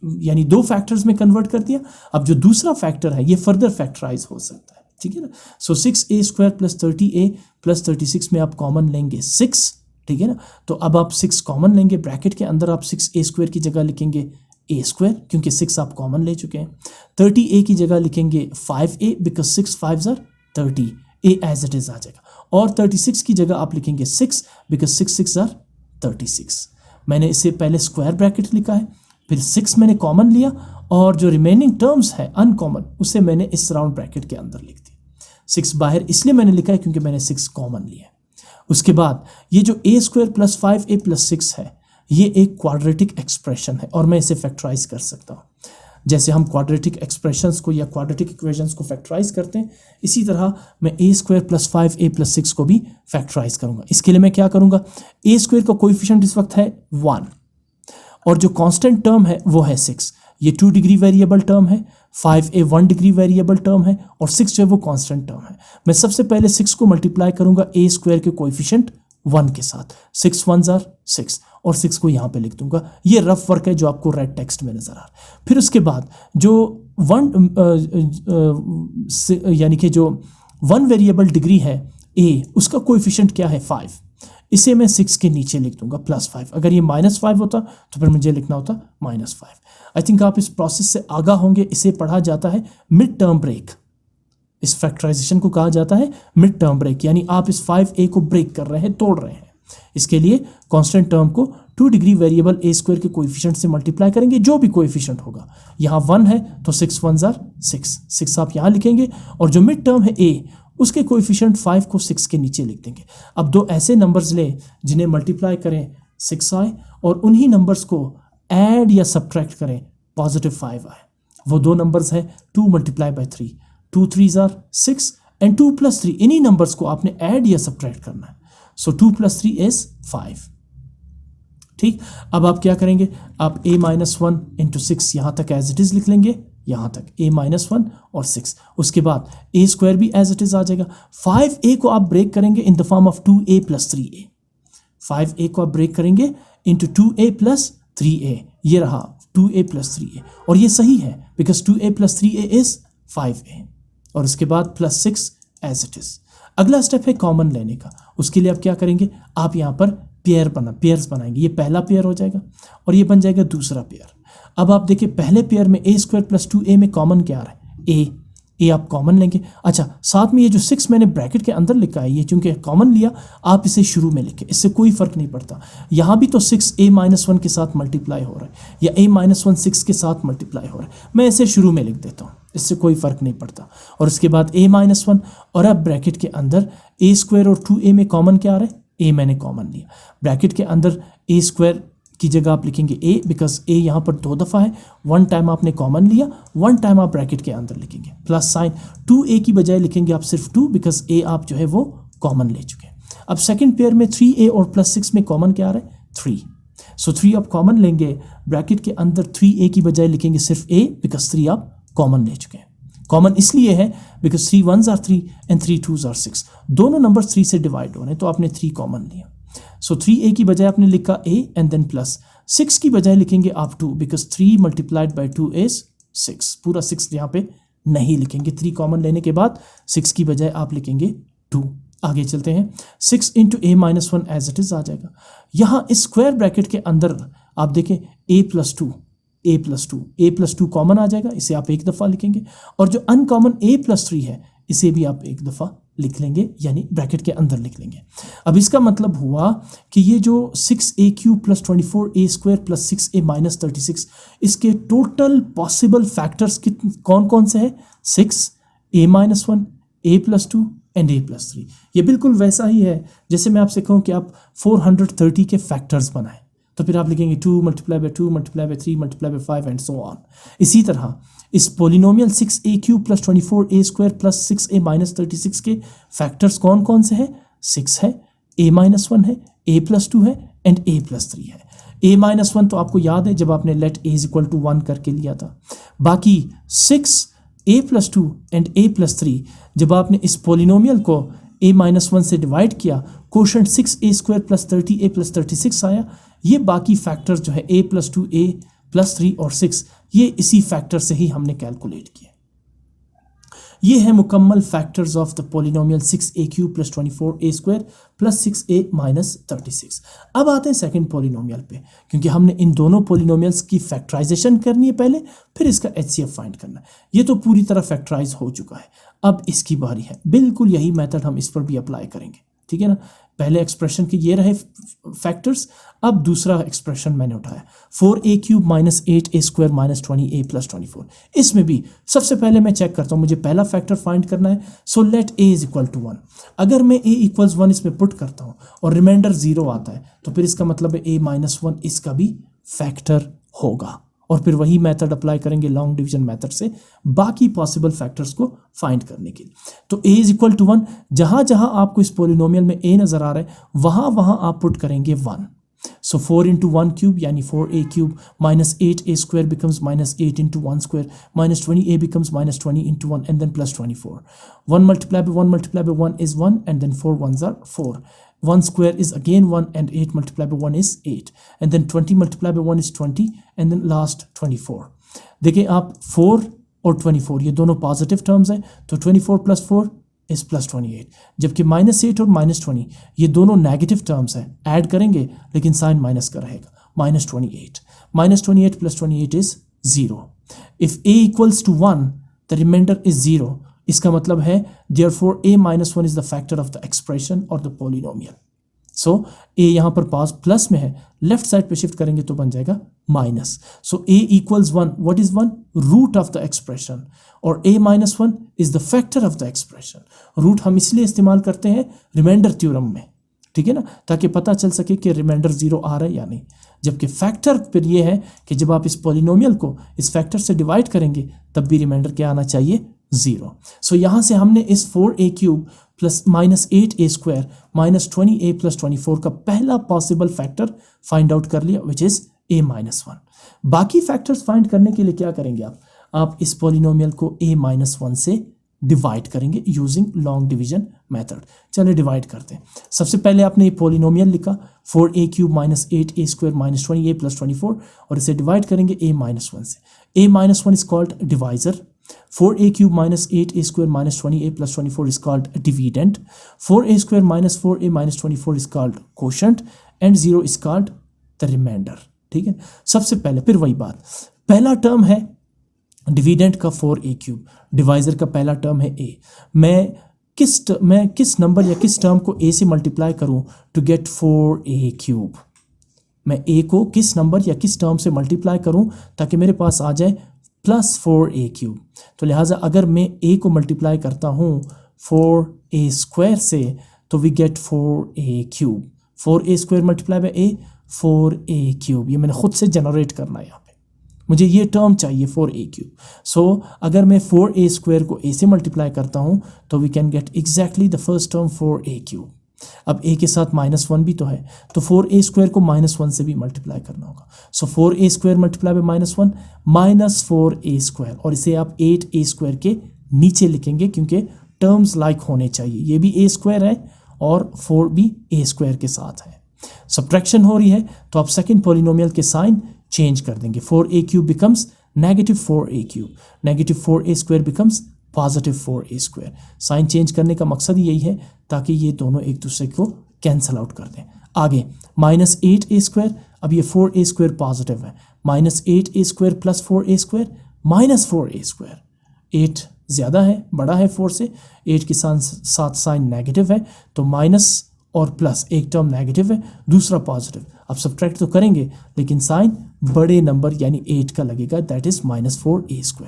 यानी 2 फैक्टर्स में कन्वर्ट कर दिया, अब जो दूसरा फैक्टर है ये फर्दर फैक्टराइज हो सकता है। ठीक है ना? सो 6a² + 30a + 36 में आप कॉमन लेंगे 6, ठीक है ना? तो अब आप 6 कॉमन लेंगे, ब्रैकेट के अंदर आप 6a² की जगह लिखेंगे a² क्योंकि 6 आप कॉमन ले चुके हैं। 30a की जगह लिखेंगे 5a because 6 5s are 30, a as it is आ जाएगा, और 36 की जगह आप लिखेंगे 6 बिकॉज 6 6s are 36। मैंने इसे पहले स्क्वायर ब्रैकेट लिखा है, फिर 6 मैंने कॉमन लिया, और जो रिमेनिंग टर्म्स है अनकॉमन उसे मैंने इस राउंड ब्रैकेट के अंदर लिख दिया। 6 बाहर इसलिए मैंने लिखा है क्योंकि मैंने 6 कॉमन लिया है। उसके बाद ये जो ए स्क्वायर प्लस 5a प्लस 6 है, ये एक क्वाड्रेटिक एक्सप्रेशन है और मैं इसे फैक्टराइज कर सकता हूँ। जैसे हम क्वाड्रेटिक एक्सप्रेशंस को या क्वाड्रेटिक इक्वेशंस को फैक्टराइज करते हैं, इसी तरह मैं ए स्क्वायर प्लस 5a प्लस 6 को भी फैक्टराइज करूँगा। इसके लिए मैं क्या करूँगा, ए स्क्वायर का कोएफिशिएंट इस वक्त है 1 और जो कांस्टेंट टर्म है वो है 6। ये 2 डिग्री वेरिएबल टर्म है, 5a 1 डिग्री वेरिएबल टर्म है और 6 जो है वो कांस्टेंट टर्म है। मैं सबसे पहले 6 को मल्टीप्लाई करूंगा ए स्क्वायर के कोएफिशिएंट 1 के साथ, 6 1 ज़ार 6 और 6 को यहाँ पे लिख दूंगा। ये रफ वर्क है जो आपको रेड टेक्स्ट में नजर आ रहा है। फिर उसके बाद जो यानी कि जो 1 वेरिएबल डिग्री है ए, उसका कोएफिशिएंट क्या है 5, इसे मैं 6 के नीचे लिख दूंगा +5। अगर ये -5 होता तो फिर मुझे लिखना होता -5। आई थिंक आप इस प्रोसेस से आगाह होंगे। इसे पढ़ा जाता है मिड टर्म ब्रेक। इस फैक्टराइजेशन को कहा जाता है मिड टर्म ब्रेक, यानी आप इस 5a को ब्रेक कर रहे हैं, तोड़ रहे हैं। इसके लिए कांस्टेंट टर्म को 2 डिग्री वेरिएबल ए स्क्वायर के कोएफिशिएंट से मल्टीप्लाई करेंगे, जो भी कोएफिशिएंट होगा। यहाँ 1 है तो 6 1 ज़ार 6 आप यहाँ लिखेंगे और जो मिड टर्म है ए, उसके कोएफिशिएंट 5 को 6 के नीचे लिख देंगे। अब दो ऐसे नंबर्स लें जिन्हें मल्टीप्लाई करें 6 आए और उन्हीं नंबर्स को ऐड या सब्ट्रैक्ट करें +5 आए। वो दो नंबर्स हैं 2 × 3, 2 3 ज़ार 6 एंड 2 + 3। इन्हीं नंबर्स को आपने ऐड या सब्ट्रैक्ट करना है। सो 2 + 3 इज 5। ठीक, अब आप क्या करेंगे, आप a - 1 × 6 यहाँ तक एज इट इज़ लिख लेंगे, यहाँ तक a - 1 और 6। उसके बाद a स्क्वायर भी एज इट इज़ आ जाएगा। 5a को आप ब्रेक करेंगे in the form of 2a + 3a। 5a को आप ब्रेक करेंगे इंटू 2a + 3a। ये रहा 2a + 3a और ये सही है because 2a + 3a is 5a। और उसके बाद +6 एज इट इज़। अगला स्टेप है कॉमन लेने का। उसके लिए आप क्या करेंगे, आप यहाँ पर पेयर्स बनाएंगे। ये पहला पेयर हो जाएगा और ये बन जाएगा दूसरा पेयर। अब आप देखिए पहले पेयर में a स्क्वायर + 2a में कॉमन क्या आ रहा है, a आप कॉमन लेंगे। अच्छा, साथ में ये जो 6 मैंने ब्रैकेट के अंदर लिखा है, ये चूंकि कॉमन लिया, आप इसे शुरू में लिखें, इससे कोई फर्क नहीं पड़ता। यहाँ भी तो 6 a - 1 के साथ मल्टीप्लाई हो रहा है या a - 1 6 के साथ मल्टीप्लाई हो रहा है। मैं इसे शुरू में लिख देता हूँ, इससे कोई फर्क नहीं पड़ता। और उसके बाद a - 1 और अब ब्रैकेट के अंदर a स्क्वायर और 2a में कॉमन क्या आ रहा है, a मैंने कॉमन लिया। ब्रैकेट के अंदर a स्क्वायर की जगह आप लिखेंगे a बिकॉज a यहाँ पर 2 दफ़ा है। 1 टाइम आपने कॉमन लिया, 1 टाइम आप ब्रैकेट के अंदर लिखेंगे प्लस साइन। 2a की बजाय लिखेंगे आप सिर्फ 2 बिकॉज a आप जो है वो कॉमन ले चुके हैं। अब सेकंड पेयर में 3a और +6 में कॉमन क्या आ रहा है, 3। सो 3 आप कॉमन लेंगे, ब्रैकेट के अंदर 3a की बजाय लिखेंगे सिर्फ a बिकॉज 3 आप कॉमन ले चुके हैं। कॉमन इसलिए है बिकॉज 3 1 ज़ार 3 एंड 3 2 ज़ार 6। दोनों नंबर 3 से डिवाइड हो रहे हैं तो आपने 3 कॉमन लिया। सो 3a की बजाय आपने लिखा a एंड देन प्लस 6 की बजाय लिखेंगे आप 2 बिकॉज 3 × 2 इज 6। पूरा 6 यहाँ पे नहीं लिखेंगे, 3 कॉमन लेने के बाद 6 की बजाय आप लिखेंगे 2। आगे चलते हैं, 6 × a - 1 एज इट इज़ आ जाएगा। यहाँ इस स्क्वायर ब्रैकेट के अंदर आप देखें a + 2 कॉमन आ जाएगा, इसे आप एक दफ़ा लिखेंगे। और जो अनकॉमन a + 3 है, इसे भी आप एक दफ़ा लिख लेंगे, यानी ब्रैकेट के अंदर लिख लेंगे। अब इसका मतलब हुआ कि ये जो 6a³ + 24a² + 6a - 36, इसके टोटल पॉसिबल फैक्टर्स कौन कौन से हैं, 6, a - 1, a + 2 एंड a + 3। ये बिल्कुल वैसा ही है जैसे मैं आपसे कहूँ कि आप 430 के फैक्टर्स बनाएं, तो फिर आप लिखेंगे 2 × 2 × 3 × 5 एंड सो ऑन। इसी तरह इस पोलिनोमियल 6a³ + 24a² + 6a - 36 के फैक्टर्स कौन कौन से हैं, 6 है, a - 1 है, a + 2 है एंड a + 3 है। a - 1 तो आपको याद है जब आपने लेट a = 1 करके लिया था। बाकी 6, a + 2 एंड a + 3 जब आपने इस पोलिनोमियल को a - 1 से डिवाइड किया, कोशेंट 6a² + 30a + 36 आया। ये बाकी फैक्टर्स जो है a + 2, a + 3 और 6, ये इसी फैक्टर से ही हमने कैलकुलेट किया। ये है मुकम्मल factors of the polynomial 6a³ + 24a² + 6a - 36। अब आते हैं सेकंड पोलिनोमियल पे, क्योंकि हमने इन दोनों पोलिनोमियल्स की फैक्टराइजेशन करनी है पहले, फिर इसका HCF फाइंड करना है। ये तो पूरी तरह फैक्टराइज हो चुका है, अब इसकी बारी है। बिल्कुल यही मेथड हम इस पर भी अप्लाई करेंगे, ठीक है ना। पहले एक्सप्रेशन के ये रहे फैक्टर्स, अब दूसरा एक्सप्रेशन मैंने उठाया 4a³ minus 8a² minus 20a plus 24। इसमें भी सबसे पहले मैं चेक करता हूँ, मुझे पहला फैक्टर फाइंड करना है। So let a is equal to 1। अगर मैं a इक्वल्स 1 इसमें पुट करता हूँ और रिमाइंडर 0 आता है तो फिर इसका मतलब है a माइनस 1 इसका भी फैक्टर होगा, और फिर वही मेथड अप्लाई करेंगे लॉन्ग डिवीजन मेथड से बाकी पॉसिबल फैक्टर्स को फाइंड करने के लिए। तो a इज इक्वल टू 1, जहां जहां आपको इस पॉलिनोमियल में a नजर आ रहा है वहां वहां आप पुट करेंगे 1। सो 4 इंटू 1 क्यूब यानी 4a³ minus 8a² becomes minus 8 into 1 square minus 20a becomes minus 20 into 1 and then plus 24। 1 multiplied by 1 is 1 and then 4 ones are 4. 1 square is again 1 and 8 multiplied by 1 is 8 and then 20 multiplied by 1 is 20 and then last 24। देखिए आप 4 और 24 ये दोनों positive terms हैं, तो 24 plus 4 is plus 28, जबकि minus 8 और minus 20 ये दोनों नेगेटिव टर्म्स हैं, ऐड करेंगे लेकिन साइन माइनस का रहेगा, minus 28। Minus 28 plus 28 is 0। If a equals to 1 the remainder is 0, इसका मतलब है therefore a minus 1 is the factor of the expression or the polynomial। So a यहाँ पर पास प्लस में है, लेफ्ट साइड पे शिफ्ट करेंगे तो बन जाएगा minus. So a equals 1, what is 1? Root of the expression, और a minus 1 is the factor of the expression. Root हम इसलिए इस्तेमाल करते हैं रिमाइंडर थ्योरम में, ठीक है ना, ताकि पता चल सके कि रिमाइंडर 0 आ रहा है या नहीं, जबकि फैक्टर फिर ये है कि जब आप इस पॉलिनोमियल को इस फैक्टर से डिवाइड करेंगे तब भी रिमाइंडर क्या आना चाहिए? 0। सो यहाँ से हमने इस 4a³ plus minus 8a² minus 20a plus 24 का पहला पॉसिबल फैक्टर फाइंड आउट कर लिया, विच इज a माइनस 1। बाकी फैक्टर्स फाइंड करने के लिए क्या करेंगे आप इस पॉलिनोमियल को a माइनस 1 से डिवाइड करेंगे यूजिंग लॉन्ग डिवीजन मेथड। चलिए डिवाइड करते हैं। सबसे पहले आपने ये पॉलिनोमियल लिखा 4a³ minus 8a² minus 20a plus 24, और इसे डिवाइड करेंगे a माइनस 1 से। a minus 1 is called divisor, 4a³ minus 8a² minus 20a plus 24 is called dividend, 4a² minus 4a minus 24 is called quotient and 0 is called the remainder। ठीक है, सबसे पहले फिर वही बात, पहला टर्म है डिविडेंड का 4a³, डिवाइजर का पहला टर्म है a। मैं किस नंबर या किस टर्म को a से मल्टीप्लाई करूं टू गेट 4a³? मैं a को किस नंबर या किस टर्म से मल्टीप्लाई करूं ताकि मेरे पास आ जाए प्लस 4a³। तो लिहाजा अगर मैं a को मल्टीप्लाई करता हूँ 4a² से तो we get 4a³। 4a² multiply by a 4a³, ये मैंने खुद से जनरेट करना है, यहाँ पे मुझे ये टर्म चाहिए 4a³। सो अगर मैं 4a² को a से मल्टीप्लाई करता हूँ तो we can get exactly the first term 4a³। अब a के साथ माइनस 1 भी तो है, तो 4a² को माइनस 1 से भी मल्टीप्लाई करना होगा। सो 4a² multiply by minus 1 minus 4a², और इसे आप 8a² के नीचे लिखेंगे क्योंकि टर्म्स लाइक होने चाहिए, ये भी a² है और 4 भी a² के साथ है। सब्ट्रैक्शन हो रही है तो आप सेकंड पॉलिनोमियल के साइन चेंज कर देंगे, 4a³ becomes negative 4a³, negative 4a² becomes positive 4a²। Sign change करने का मकसद यही है ताकि ये दोनों एक दूसरे को कैंसल आउट कर दें। आगे माइनस 8a², अब ये 4a² पॉजिटिव है, minus 8a² plus 4a² minus 4a²। 8 ज़्यादा है, बड़ा है 4 से, 8 के साथ साइन नेगेटिव है तो माइनस और प्लस, एक टर्म नेगेटिव है दूसरा पॉजिटिव। अब सब्ट्रैक्ट तो करेंगे लेकिन साइन बड़े नंबर यानी 8 का लगेगा, दैट इज माइनस 4a²।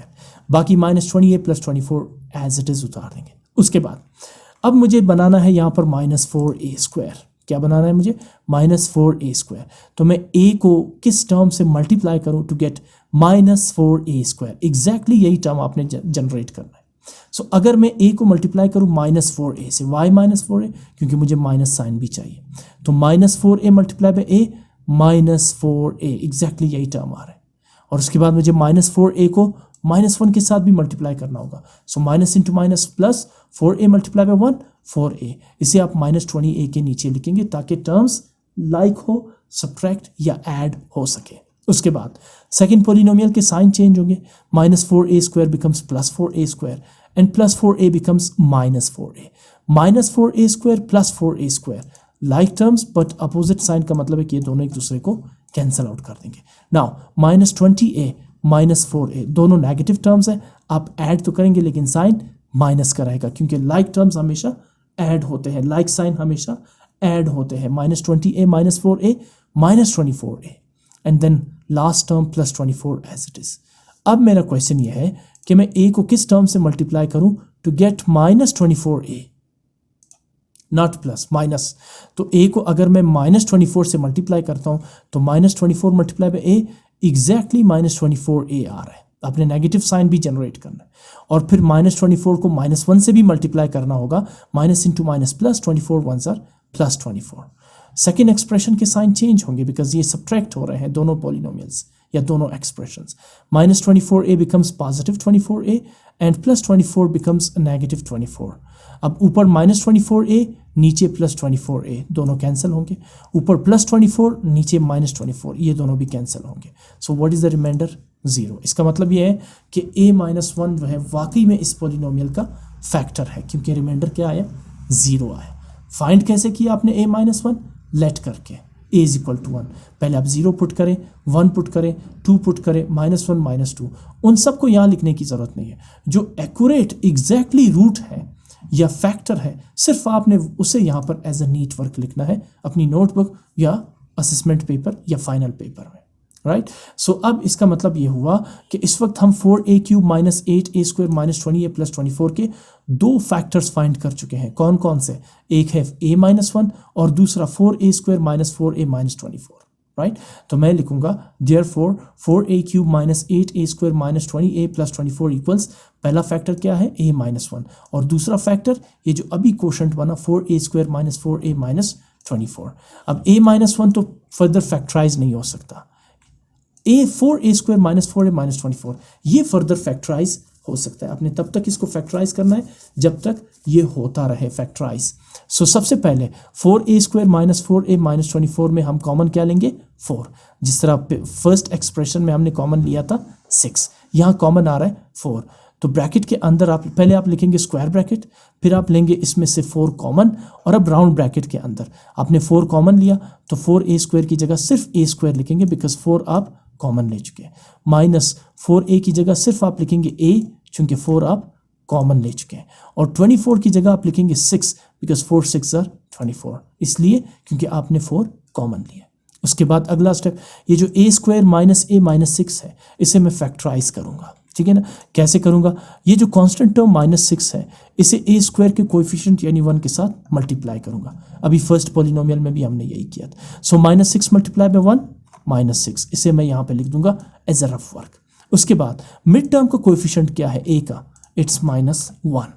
बाकी minus 20a plus 24 as it is उतार देंगे। उसके बाद अब मुझे बनाना है यहाँ पर माइनस 4a²। क्या बनाना है मुझे? Minus 4a²। तो मैं a को किस टर्म से मल्टीप्लाई करूँ to get minus 4a²? Exactly यही टर्म आपने जनरेट करना है। सो अगर मैं a को मल्टीप्लाई करूँ माइनस 4a से, वाई माइनस 4a, क्योंकि मुझे माइनस साइन भी चाहिए, तो minus 4a multiply by a minus 4a, exactly यही टर्म आ रहा है। और उसके बाद मुझे माइनस 4a को माइनस 1 के साथ भी मल्टीप्लाई करना होगा, so minus into minus plus 4a multiply by 1 4a, इसे आप माइनस 20a के नीचे लिखेंगे ताकि टर्म्स लाइक हो, सब्ट्रैक्ट या ऐड हो सके। उसके बाद सेकंड पॉलिनोमियल के साइन चेंज होंगे, minus 4a² becomes plus 4a² and plus 4a becomes minus 4a। Minus 4a² plus 4a² like terms but opposite sign का मतलब है कि ये दोनों एक दूसरे को कैंसल आउट कर देंगे। Now minus 20a minus 4a दोनों नेगेटिव टर्म्स है, आप ऐड तो करेंगे लेकिन साइन माइनस का रहेगा क्योंकि लाइक टर्म्स हमेशा ऐड होते हैं, लाइक साइन हमेशा ऐड होते हैं, -20a -4a -24a and then last term +24 as it is. अब मेरा क्वेश्चन ये है कि मैं a को किस टर्म से मल्टीप्लाई करूं to get -24a, not plus, minus. तो a को अगर मैं -24 से मल्टीप्लाई करता हूं तो -24 multiply by a exactly -24a आ रहा है। आपने नेगेटिव साइन भी जनरेट करना है और फिर -24 को -1 से भी मल्टीप्लाई करना होगा, minus into minus plus, 24 1s are +24। Second expression के साइन चेंज होंगे बिकॉज ये सब्ट्रैक्ट हो रहे हैं दोनों पॉलिनोमियल्स या दोनों expressions. -24a becomes +24a and +24 becomes -24। अब ऊपर -24a नीचे +24a दोनों कैंसिल होंगे, ऊपर +24 नीचे -24 ये दोनों भी कैंसिल होंगे। So what is the remainder? 0। इसका मतलब ये है कि a-1 जो है वाकई में इस पॉलिनोमियल का फैक्टर है क्योंकि रिमाइंडर क्या आया? 0 आया। फाइंड कैसे किया आपने a-1? लेट करके a इज इक्वल टू 1। पहले आप 0 पुट करें, 1 पुट करें, 2 पुट करें, -1 -2, उन सबको यहाँ लिखने की ज़रूरत नहीं है। जो एक्यूरेट एग्जैक्टली रूट है या फैक्टर है सिर्फ आपने उसे यहाँ पर एज अ नीट वर्क लिखना है अपनी नोटबुक या असेसमेंट पेपर या फाइनल पेपर में, राइट। सो अब इसका मतलब ये हुआ कि इस वक्त हम 4a³ -8a² -20a +24 के दो फैक्टर्स फाइंड कर चुके हैं। कौन कौन से? एक है a-1 और दूसरा 4a² -4a -24, राइट। तो मैं लिखूंगा therefore 4a³ -8a² -20a +24 equals, पहला फैक्टर क्या है? a-1 और दूसरा फैक्टर ये जो अभी क्वोशंट बना 4a² -4a -24। अब a-1 तो फर्दर फैक्टराइज नहीं हो सकता, 4a² -4a -24 ये फर्दर फैक्टराइज हो सकता है। आपने तब तक इसको फैक्टराइज करना है जब तक ये होता रहे फैक्टराइज। सो सबसे पहले 4a² -4a -24 में हम कॉमन क्या लेंगे? 4। जिस तरह फर्स्ट एक्सप्रेशन में हमने कॉमन लिया था 6, यहाँ कॉमन आ रहा है 4। तो ब्रैकेट के अंदर आप पहले आप लिखेंगे स्क्वायर ब्रैकेट, फिर आप लेंगे इसमें से 4 कॉमन और अब राउंड ब्रैकेट के अंदर आपने 4 कॉमन लिया तो 4a² की जगह सिर्फ a² लिखेंगे बिकॉज 4 आप कॉमन ले चुके हैं, माइनस 4a की जगह सिर्फ आप लिखेंगे a चूंकि 4 आप कॉमन ले चुके हैं, और 24 की जगह आप लिखेंगे 6 बिकॉज 4 6 आर 24, इसलिए क्योंकि आपने 4 कॉमन लिया। उसके बाद अगला स्टेप ये जो a² -a -6 है इसे मैं फैक्टराइज करूंगा, ठीक है ना। कैसे करूंगा? ये जो कांस्टेंट टर्म -6 है इसे a² के कोएफिशिएंट यानी 1 के साथ मल्टीप्लाई करूंगा। अभी फर्स्ट पॉलिनोमियल में भी हमने यही किया था। सो -6 मल्टीप्लाई बाय 1 -6, इसे मैं यहाँ पे लिख दूंगा एज अ रफ वर्क। उसके बाद मिड टर्म का कोएफिशिएंट क्या है a का? इट्स -1,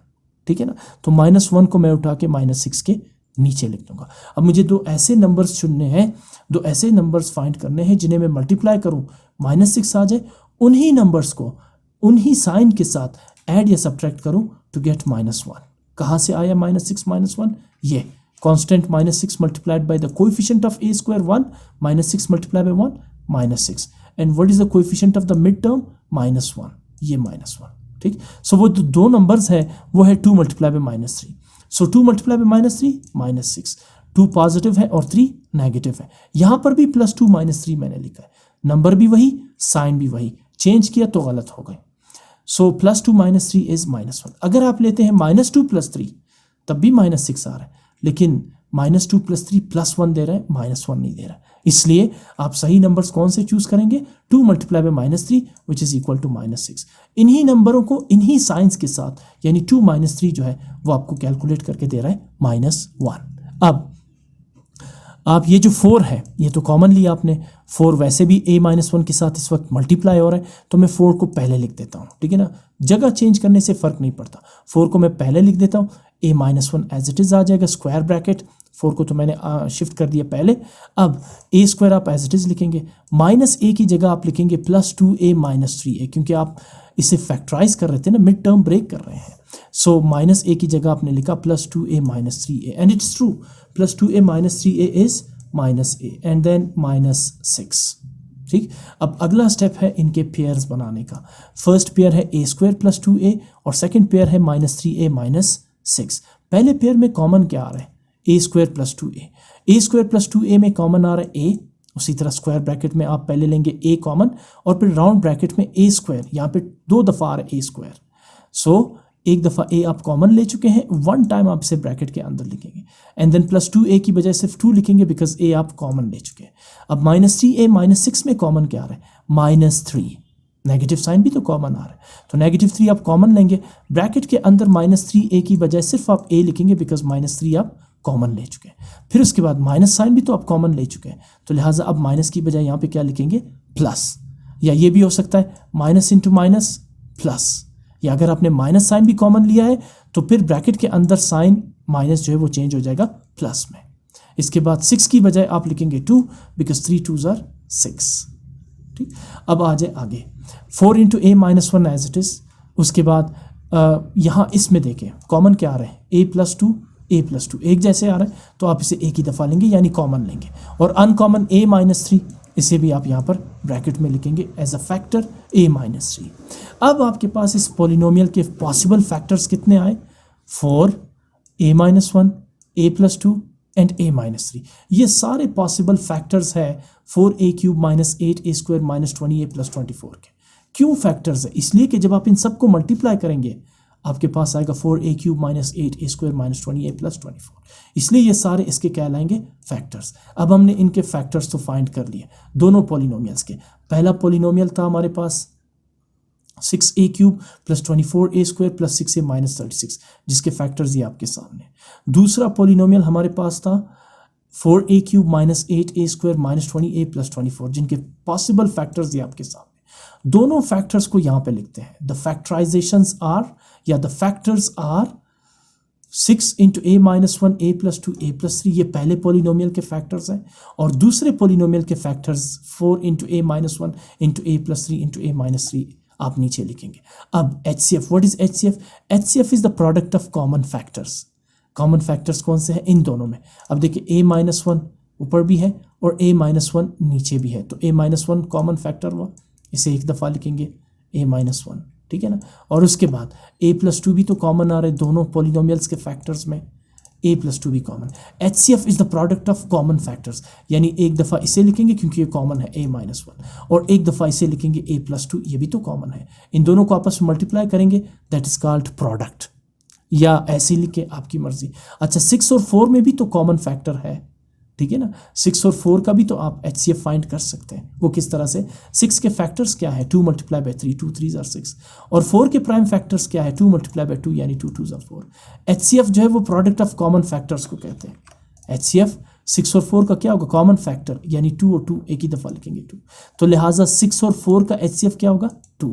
ठीक है ना। तो -1 को मैं उठा के -6 के नीचे लिख दूंगा। अब मुझे दो ऐसे नंबर्स चुनने हैं, दो ऐसे नंबर्स फाइंड करने हैं जिन्हें मैं मल्टीप्लाई करूं -6 आ जाए, उन्हीं नंबर्स को उन्हीं साइन के साथ ऐड या सब्ट्रैक्ट करूं टू गेट -1। कहाँ से आया -6 -1? ये constant -6 multiplied by the coefficient of a² 1 -6 multiply by 1 -6 and what is the coefficient of the mid term? -1, ये -1, ठीक। सो वो दो नंबर्स है वो है 2 multiply by -3। So 2 multiply by -3 -6, 2 positive है और 3 नेगेटिव है। यहाँ पर भी +2 -3 मैंने लिखा है, नंबर भी वही साइन भी वही, चेंज किया तो गलत हो गए। सो +2 -3 इज -1। अगर आप लेते हैं -2 + 3 तब भी -6 आ रहा है, लेकिन -2 + 3 +1 दे रहा है, -1 नहीं दे रहा है। इसलिए आप सही नंबर्स कौन से चूज करेंगे? 2 multiply by -3 which is equal to -6। इन्हीं नंबरों को इन्हीं साइंस के साथ यानी 2 -3 जो है वो आपको कैलकुलेट करके दे रहा है -1। अब आप ये जो 4 है ये तो कॉमन लिया आपने, 4 वैसे भी a-1 के साथ इस वक्त मल्टीप्लाई हो रहा है तो मैं 4 को पहले लिख देता हूँ, ठीक है ना। जगह चेंज करने से फर्क नहीं पड़ता, 4 को मैं पहले लिख देता हूँ, a-1 एज इट इज आ जाएगा स्क्वायर ब्रैकेट, 4 को तो मैंने शिफ्ट कर दिया पहले। अब a² आप एज इट इज लिखेंगे, -a की जगह आप लिखेंगे +2a -3a क्योंकि आप इसे फैक्टराइज कर रहे थे ना, मिड टर्म ब्रेक कर रहे हैं। सो -a की जगह आपने लिखा +2a -3a and it's true, +2a -3a is -a and then -6, ठीक। अब अगला स्टेप है इनके पेयर्स बनाने का। फर्स्ट पेयर है a² + 2a और सेकंड पेयर है -3a -6। पहले पेयर में कॉमन क्या आ रहा है? a² + 2a। a² + 2a में कॉमन आ रहा है a, उसी तरह स्क्वायर ब्रैकेट में आप पहले लेंगे a कॉमन और फिर राउंड ब्रैकेट में a², यहाँ पे 2 दफ़ा आ रहा है a²। सो एक दफ़ा a आप कॉमन ले चुके हैं, वन टाइम आप इसे ब्रैकेट के अंदर लिखेंगे एंड देन प्लस 2a की बजाय सिर्फ 2 लिखेंगे बिकॉज a आप कॉमन ले चुके हैं। अब -3a -6 में कॉमन क्या आ रहा है? -3, नेगेटिव साइन भी तो कॉमन आ रहा है, तो -3 आप कॉमन लेंगे, ब्रैकेट के अंदर -3a की बजाय सिर्फ आप a लिखेंगे बिकॉज -3 आप कॉमन ले चुके हैं। फिर उसके बाद माइनस साइन भी तो आप कॉमन ले चुके हैं, तो लिहाजा अब माइनस की बजाय यहाँ पे क्या लिखेंगे? प्लस, या ये भी हो सकता है माइनस इंटू माइनस प्लस, या अगर आपने माइनस साइन भी कॉमन लिया है तो फिर ब्रैकेट के अंदर साइन माइनस जो है वो चेंज हो जाएगा प्लस में। इसके बाद 6 की बजाय आप लिखेंगे 2 बिकॉज 3 2s are 6। ठीक, अब आ जाए आगे 4 into a -1 as it is. उसके बाद यहाँ इसमें देखें कॉमन क्या आ रहा है? a + 2 एक जैसे आ रहा है, तो आप इसे एक ही दफ़ा लेंगे यानी कॉमन लेंगे, और अनकॉमन a -3 इसे भी आप यहाँ पर ब्रैकेट में लिखेंगे एज अ फैक्टर a -3। अब आपके पास इस पॉलिनोमियल के पॉसिबल फैक्टर्स कितने आए? 4, a -1, a + 2 एंड a -3। ये सारे पॉसिबल फैक्टर्स है 4a³ -8a² -20a + 24 के। क्यों फैक्टर्स है? इसलिए कि जब आप इन सबको मल्टीप्लाई करेंगे आपके पास आएगा 4a³ -8a² -20a + 24, इसलिए ये सारे इसके कहलाएंगे फैक्टर्स। अब हमने इनके फैक्टर्स तो फाइंड कर लिए दोनों पॉलिनोमियल्स के। पहला पॉलिनोमियल था हमारे पास 6a³ + 24a² + 6a -36, जिसके फैक्टर्स ये आपके सामने। दूसरा पॉलिनोमियल हमारे पास था 4a³ -8a² -20a + 24, जिनके पॉसिबल फैक्टर्स ये आपके सामने। दोनों फैक्टर्स को यहाँ पे लिखते हैं। द फैक्टराइजेशंस आर, या the factors are 6 into a -1 a + 2 a + 3, ये पहले पॉलिनोमियल के फैक्टर्स हैं, और दूसरे पॉलिनोमियल के factors 4 into a -1 into a + 3 into a -3 आप नीचे लिखेंगे। अब HCF, what is HCF? HCF is the product of common factors. Common factors कौन से हैं? इन दोनों में। अब देखिए a -1 ऊपर भी है और a -1 नीचे भी है, तो a -1 कॉमन फैक्टर हुआ, इसे एक दफ़ा लिखेंगे a -1, ठीक है ना। और उसके बाद a + 2 भी तो कॉमन आ रहे दोनों पॉलिनोमियल्स के फैक्टर्स में, a + 2 भी common. HCF is the product of common factors, यानी एक दफ़ा इसे लिखेंगे क्योंकि ये कॉमन है a -1, और एक दफ़ा इसे लिखेंगे a + 2, ये भी तो कॉमन है। इन दोनों को आपस में मल्टीप्लाई करेंगे, दैट इज कॉल्ड प्रोडक्ट, या ऐसे लिखे आपकी मर्जी। अच्छा 6 और 4 में भी तो कॉमन फैक्टर है, ठीक है ना। 6 और 4 का भी तो आप HCF फाइंड कर सकते हैं। वो किस तरह से? 6 के फैक्टर्स क्या है? 2 × 3, 2 3s are 6, और 4 के प्राइम फैक्टर्स क्या है? 2 × 2 यानी 2 2s are 4। HCF जो है वो प्रोडक्ट ऑफ कॉमन फैक्टर्स को कहते हैं। HCF 6 और 4 का क्या होगा? कॉमन फैक्टर, यानी 2 और 2 एक ही दफ़ा लिखेंगे 2, तो लिहाजा 6 और 4 का HCF क्या होगा? 2।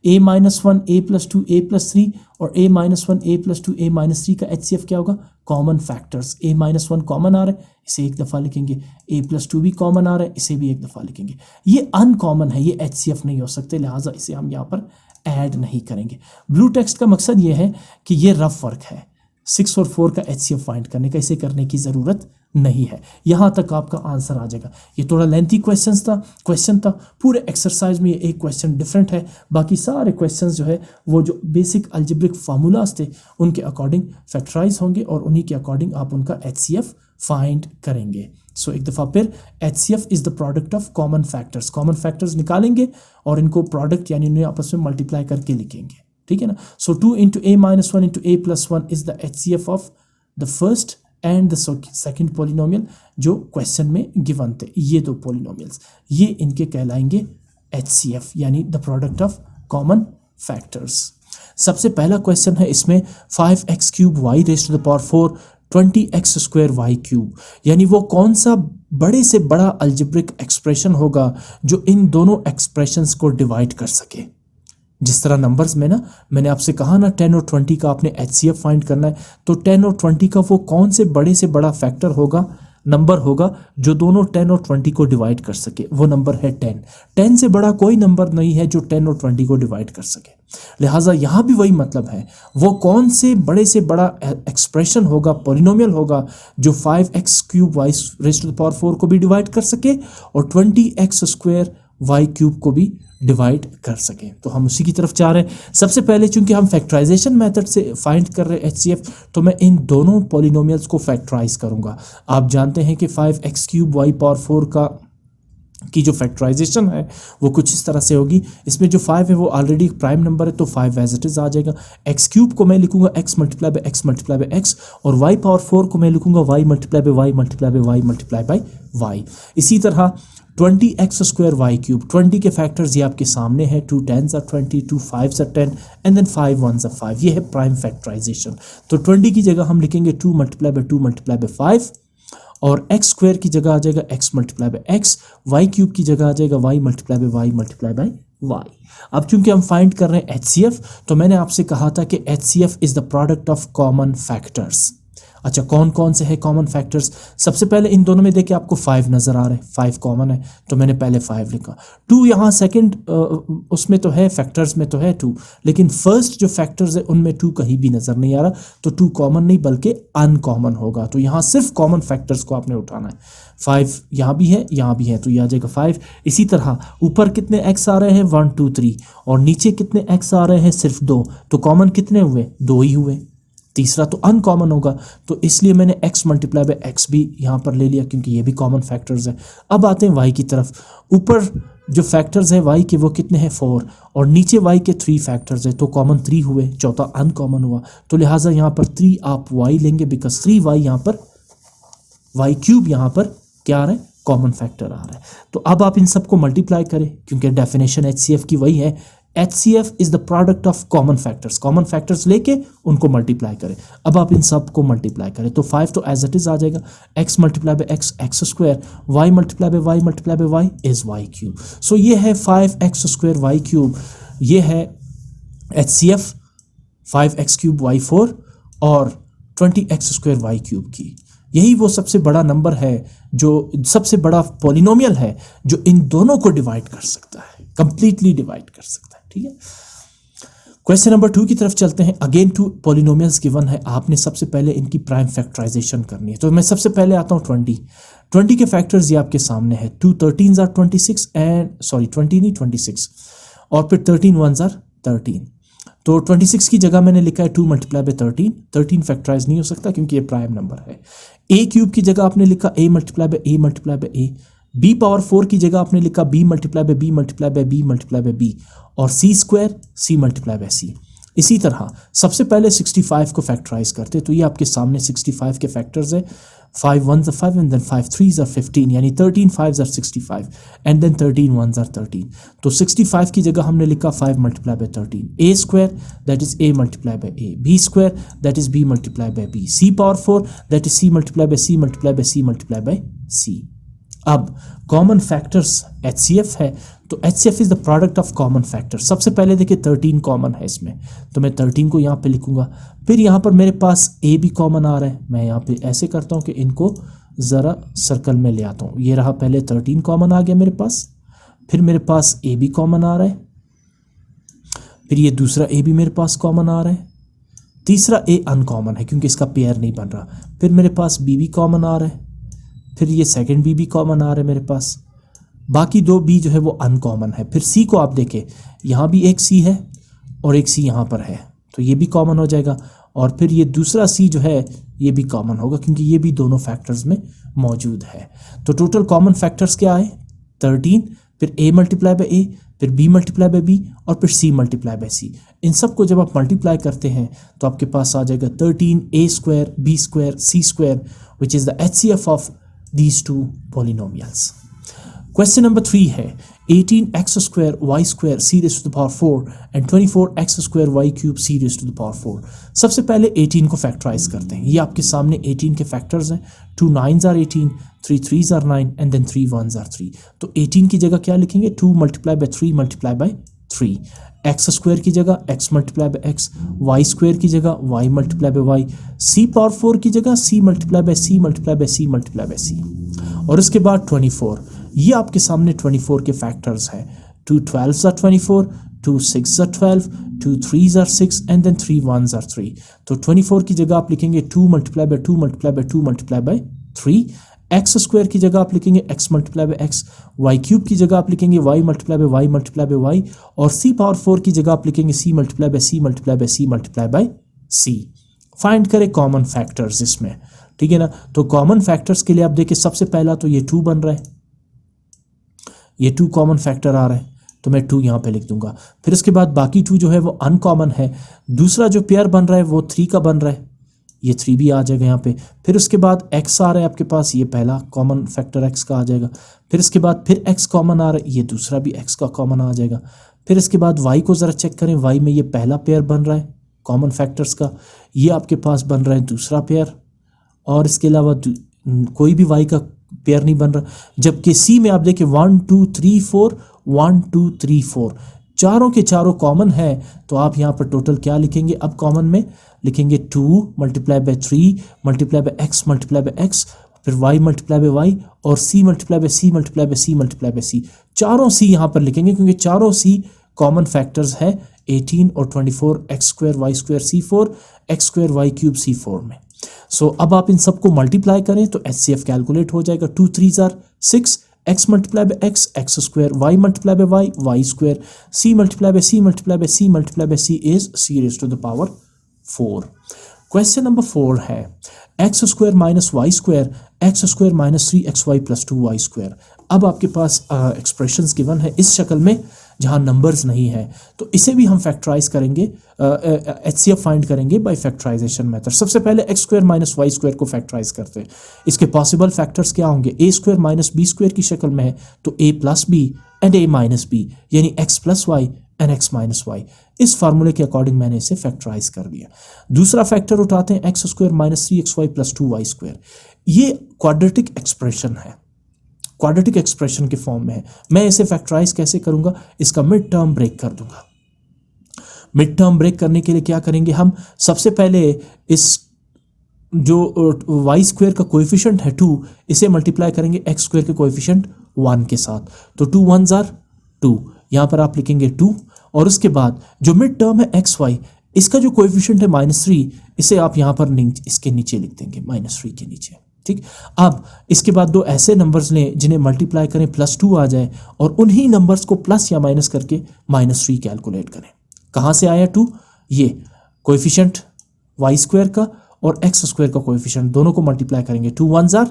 a -1 a + 2 a + 3 और a -1 a + 2 a -3 का HCF क्या होगा? Common factors. a -1 कॉमन आ रहा है, इसे एक दफ़ा लिखेंगे, a + 2 भी कॉमन आ रहा है, इसे भी एक दफ़ा लिखेंगे। ये अनकॉमन है, ये HCF नहीं हो सकते, लिहाजा इसे हम यहाँ पर ऐड नहीं करेंगे। ब्लू टेक्स्ट का मकसद ये है कि ये रफ वर्क है, 6 और 4 का HCF फाइंड करने का, इसे करने की ज़रूरत नहीं है। यहाँ तक आपका आंसर आ जाएगा। ये थोड़ा लेंथी क्वेश्चन था। पूरे एक्सरसाइज में ये एक क्वेश्चन डिफरेंट है, बाकी सारे क्वेश्चंस जो है वो जो बेसिक अलजेब्रिक फार्मूलाज थे उनके अकॉर्डिंग फैक्टराइज होंगे और उन्हीं के अकॉर्डिंग आप उनका HCF फाइंड करेंगे। सो एक दफ़ा फिर HCF is the product of common factors. Common factors निकालेंगे और इनको प्रोडक्ट यानी उन्हें आपस में मल्टीप्लाई करके लिखेंगे, ठीक है ना। सो 2 into a -1 into a + 1 is the HCF of the first and the second polynomial जो क्वेश्चन में गिवन थे। ये दो पॉलिनोमियल्स, ये इनके कहलाएंगे HCF यानी the product of common factors. सबसे पहला क्वेश्चन है इसमें 5x³ y⁴ 20x² y³ यानी वो कौन सा बड़े से बड़ा अलजेब्रिक एक्सप्रेशन होगा जो इन दोनों एक्सप्रेशंस को डिवाइड कर सके। जिस तरह नंबर्स में ना मैंने आपसे कहा ना 10 और 20 का आपने HCF फाइंड करना है, तो 10 और 20 का वो कौन से बड़े से बड़ा फैक्टर होगा, नंबर होगा जो दोनों 10 और 20 को डिवाइड कर सके, वो नंबर है 10। 10 से बड़ा कोई नंबर नहीं है जो 10 और 20 को डिवाइड कर सके। लिहाजा यहाँ भी वही मतलब है, वो कौन से बड़े से बड़ा एक्सप्रेशन होगा, पॉलिनोमियल होगा जो 5x³ y⁴ को भी डिवाइड कर सके और 20x² y³ को भी डिवाइड कर सकें। तो हम उसी की तरफ जा रहे हैं। सबसे पहले चूंकि हम फैक्टराइजेशन मेथड से फाइंड कर रहे हैं HCF, तो मैं इन दोनों पॉलिनोमियल्स को फैक्टराइज करूंगा। आप जानते हैं कि 5x³ y⁴ का की जो फैक्टराइजेशन है वो कुछ इस तरह से होगी। इसमें जो 5 है वो ऑलरेडी एक प्राइम नंबर है, तो 5 एज इट इज आ जाएगा। एक्स क्यूब को मैं लिखूंगा x multiply by x multiply by x, और y पावर 4 को मैं लिखूंगा y multiply by y multiply by y multiply by y। इसी तरह 20x स्क्वायर वाई क्यूब, 20 के फैक्टर्स ये आपके सामने हैं, 2 10s are 20, 2 5s are 10 and then 5 1s are 5। ये है प्राइम फैक्टराइजेशन। तो 20 की जगह हम लिखेंगे 2 मल्टीप्लाई बाय 2 मल्टीप्लाई बाय 5, और x स्क्वायर की जगह आ जाएगा x multiply by x, y cube की जगह आ जाएगा y multiply by y multiply by y। अब चूंकि हम फाइंड कर रहे हैं HCF, तो मैंने आपसे कहा था कि HCF is the product of common factors. अच्छा, कौन कौन से है कॉमन फैक्टर्स? सबसे पहले इन दोनों में देखिए आपको 5 नजर आ रहे हैं, 5 कॉमन है, तो मैंने पहले 5 लिखा। 2 यहाँ सेकंड उसमें तो है, फैक्टर्स में तो है 2, लेकिन फर्स्ट जो फैक्टर्स है उनमें 2 कहीं भी नजर नहीं आ रहा, तो 2 कॉमन नहीं बल्कि अनकॉमन होगा। तो यहाँ सिर्फ कॉमन फैक्टर्स को आपने उठाना है। 5 यहाँ भी है, यहाँ भी है, तो ये आ जाएगा 5। इसी तरह ऊपर कितने x आ रहे हैं? 1 2 3, और नीचे कितने x आ रहे हैं? सिर्फ 2, तो कॉमन कितने हुए? 2 ही हुए। तीसरा तो अनकॉमन होगा, तो इसलिए मैंने x मल्टीप्लाई बाय x भी यहाँ पर ले लिया, क्योंकि ये भी कॉमन फैक्टर्स है। अब आते हैं y की तरफ। ऊपर जो फैक्टर्स है y के वो कितने हैं? 4, और नीचे y के 3 फैक्टर्स है, तो कॉमन 3 हुए, चौथा अनकॉमन हुआ, तो लिहाजा यहाँ पर 3 आप y लेंगे, बिकॉज 3y यहाँ पर, y क्यूब यहाँ पर क्या आ रहा है? कॉमन फैक्टर आ रहा है। तो अब आप इन सबको मल्टीप्लाई करें, क्योंकि डेफिनेशन HCF की वही है, HCF is the product of common factors. Common factors लेके उनको मल्टीप्लाई करें। अब आप इन सब को मल्टीप्लाई करें, तो 5 तो एज इट इज आ जाएगा, x multiply by x x square, y multiply by y multiply by y is y cube. So ये है 5x स्क्वायर y क्यूब, ये है HCF 5x क्यूब y4 और 20x स्क्वायर y क्यूब की। यही वो सबसे बड़ा नंबर है, जो सबसे बड़ा पॉलिनोमियल है जो इन दोनों को डिवाइड कर सकता है, कंप्लीटली डिवाइड कर सकता है। ठीक है, क्वेश्चन नंबर 2 की तरफ चलते हैं। अगेन 2 पॉलिनोमियल्स गिवन है, आपने सबसे पहले इनकी प्राइम फैक्टराइजेशन करनी है। तो मैं सबसे पहले आता हूँ 20 के फैक्टर्स ये आपके सामने है। 2 13s are 26 एंड 20 नहीं 26, और फिर 13 1s are 13। तो 26 की जगह मैंने लिखा है 2 मल्टीप्लाई बाय 13। 13 फैक्टराइज नहीं हो सकता क्योंकि ये प्राइम नंबर है। a क्यूब की जगह आपने लिखा a multiply by a multiply by a। b power 4 की जगह आपने लिखा b multiply by b multiply by b multiply by b, और c square c multiply by c। इसी तरह सबसे पहले 65 को फैक्टराइज करते, तो ये आपके सामने 65 के फैक्टर्स है। 5 1s are 5 and then 5 3s are 15, यानी 13 5s are 65 and then 13 1s are 13। तो 65 की जगह हमने लिखा 5 multiply by 13, a square that is a multiply by a, b square that is b multiply by b, c power 4 that is c multiply by c multiply by c multiply by c। अब common factors HCF है, तो HCF is the product of common factor. सबसे पहले देखिए 13 common है इसमें, तो मैं 13 को यहाँ पे लिखूंगा। फिर यहाँ पर मेरे पास a भी कॉमन आ रहा है, मैं यहाँ पे ऐसे करता हूँ कि इनको ज़रा सर्कल में ले आता हूँ। ये रहा, पहले 13 कॉमन आ गया मेरे पास, फिर मेरे पास a भी कॉमन आ रहा है, फिर ये दूसरा a भी मेरे पास कॉमन आ रहा है, तीसरा a अनकॉमन है क्योंकि इसका पेयर नहीं बन रहा, फिर मेरे पास b भी कॉमन आ रहा है, फिर ये सेकंड b भी कॉमन आ रहा है मेरे पास, बाकी 2 b जो है वो अनकॉमन है। फिर c को आप देखें, यहाँ भी एक c है और एक c यहाँ पर है, तो ये भी कॉमन हो जाएगा, और फिर ये दूसरा c जो है ये भी कॉमन होगा क्योंकि ये भी दोनों फैक्टर्स में मौजूद है। तो टोटल कॉमन फैक्टर्स क्या है? 13, फिर a मल्टीप्लाई बाय a, फिर b मल्टीप्लाई बाय b, और फिर c मल्टीप्लाई बाय c। इन सब को जब आप मल्टीप्लाई करते हैं तो आपके पास आ जाएगा 13 a square b square c square, which is the HCF of these 2 polynomials। Question number 3 है 18x square y square c raised to the power 4 and 24x square y cube c raised to the power 4। सबसे पहले 18 को factorise करते हैं। ये आपके सामने 18 के फैक्टर्स हैं। 2 9s are 18, 3 3s are 9 and then 3 1s are 3। तो 18 की जगह क्या लिखेंगे? 2 multiply by 3 multiply by 3, x square की जगह x multiply by x, y square की जगह y multiply by y, c power 4 की जगह c multiply by c multiply by c multiply by c। और उसके बाद 24, ये आपके सामने 24 के फैक्टर्स हैं। 2 12s are 24, 2 6s are 12, 2 3s are 6 and then 3 1s are 3। तो 24 की जगह आप लिखेंगे 2 multiply by 2 multiply by 2 multiply by 3, x square की जगह आप लिखेंगे x multiply by x, y cube की जगह आप लिखेंगे y multiply by y multiply by y, और c पावर 4 की जगह आप लिखेंगे c multiply by c multiply by c multiply by c। Find करें कॉमन फैक्टर्स इसमें, ठीक है ना। तो कॉमन फैक्टर्स के लिए आप देखिए सबसे पहला तो ये 2 बन रहा है, ये 2 कॉमन फैक्टर आ रहे हैं तो मैं 2 यहाँ पे लिख दूंगा। फिर उसके बाद बाकी 2 जो है वो अनकॉमन है। दूसरा जो पेयर बन रहा है वो 3 का बन रहा है, ये 3 भी आ जाएगा यहाँ पे। फिर उसके बाद x आ रहा है आपके पास, ये पहला कॉमन फैक्टर x का आ जाएगा। फिर इसके बाद फिर x कॉमन आ रहा है, ये दूसरा भी x का कॉमन आ जाएगा। फिर इसके बाद y को ज़रा चेक करें, y में ये पहला पेयर बन रहा है कॉमन फैक्टर्स का, ये आपके पास बन रहा है दूसरा पेयर, और इसके अलावा कोई भी y का पेयर नहीं बन रहा। जबकि c में आप देखिए 1 2 3 4 1 2 3 4 चारों के चारों कॉमन है, तो आप यहाँ पर टोटल क्या लिखेंगे, अब कॉमन में लिखेंगे 2 multiply by 3 multiply by x multiply by x, फिर y मल्टीप्लाई बाय y और c multiply by c multiply by c multiply by c। चारों c यहाँ पर लिखेंगे क्योंकि चारों c कॉमन फैक्टर्स है 18 और 24, x square y square c4 x square y cube c4 में। सो अब आप इन सबको मल्टीप्लाई करें तो HCF कैलकुलेट हो जाएगा। 2 3 are 6, x multiply by x x square, y multiply by y y square, c multiply by c multiply by c multiply by c is c raise to the power 4। Question number 4 है x square minus y square x square minus 3xy plus 2y square. अब आपके पास expressions given है इस शक्ल में जहां numbers नहीं है, तो इसे भी हम फैक्टराइज करेंगे, HCF फाइंड करेंगे बाय फैक्टराइजेशन मेथड। सबसे पहले x square minus y square को फैक्टराइज करते हैं। इसके पॉसिबल फैक्टर्स क्या होंगे, a square minus b square की शक्ल में है तो a plus b and a minus B, यानी x plus y and x minus y. इस फार्मूले के अकॉर्डिंग मैंने इसे फैक्टराइज कर दिया। दूसरा फैक्टर उठाते हैं x square minus 3xy plus 2y square. ये क्वाड्रेटिक एक्सप्रेशन है, क्वाड्रेटिक एक्सप्रेशन के फॉर्म में है। मैं इसे फैक्टराइज कैसे करूंगा, इसका मिड टर्म ब्रेक कर दूंगा। मिड टर्म ब्रेक करने के लिए क्या करेंगे हम, सबसे पहले इस जो y स्क्वायर का कोएफिशिएंट है 2, इसे मल्टीप्लाई करेंगे x स्क्वायर के कोएफिशिएंट 1 के साथ, तो 2 1s आर 2, यहाँ पर आप लिखेंगे 2, और उसके बाद जो मिड टर्म है xy, इसका जो कोएफिशिएंट है -3, इसे आप यहाँ पर इसके नीचे लिख देंगे -3 के नीचे। ठीक, अब इसके बाद दो ऐसे नंबर्स लें जिन्हें मल्टीप्लाई करें +2 आ जाए, और उन्हीं नंबर्स को प्लस या माइनस करके -3 कैलकुलेट करें। कहाँ से आया 2, ये कोएफिशिएंट y स्क्वायर का और x स्क्वायर का कोएफिशिएंट, दोनों को मल्टीप्लाई करेंगे, 2 1s आर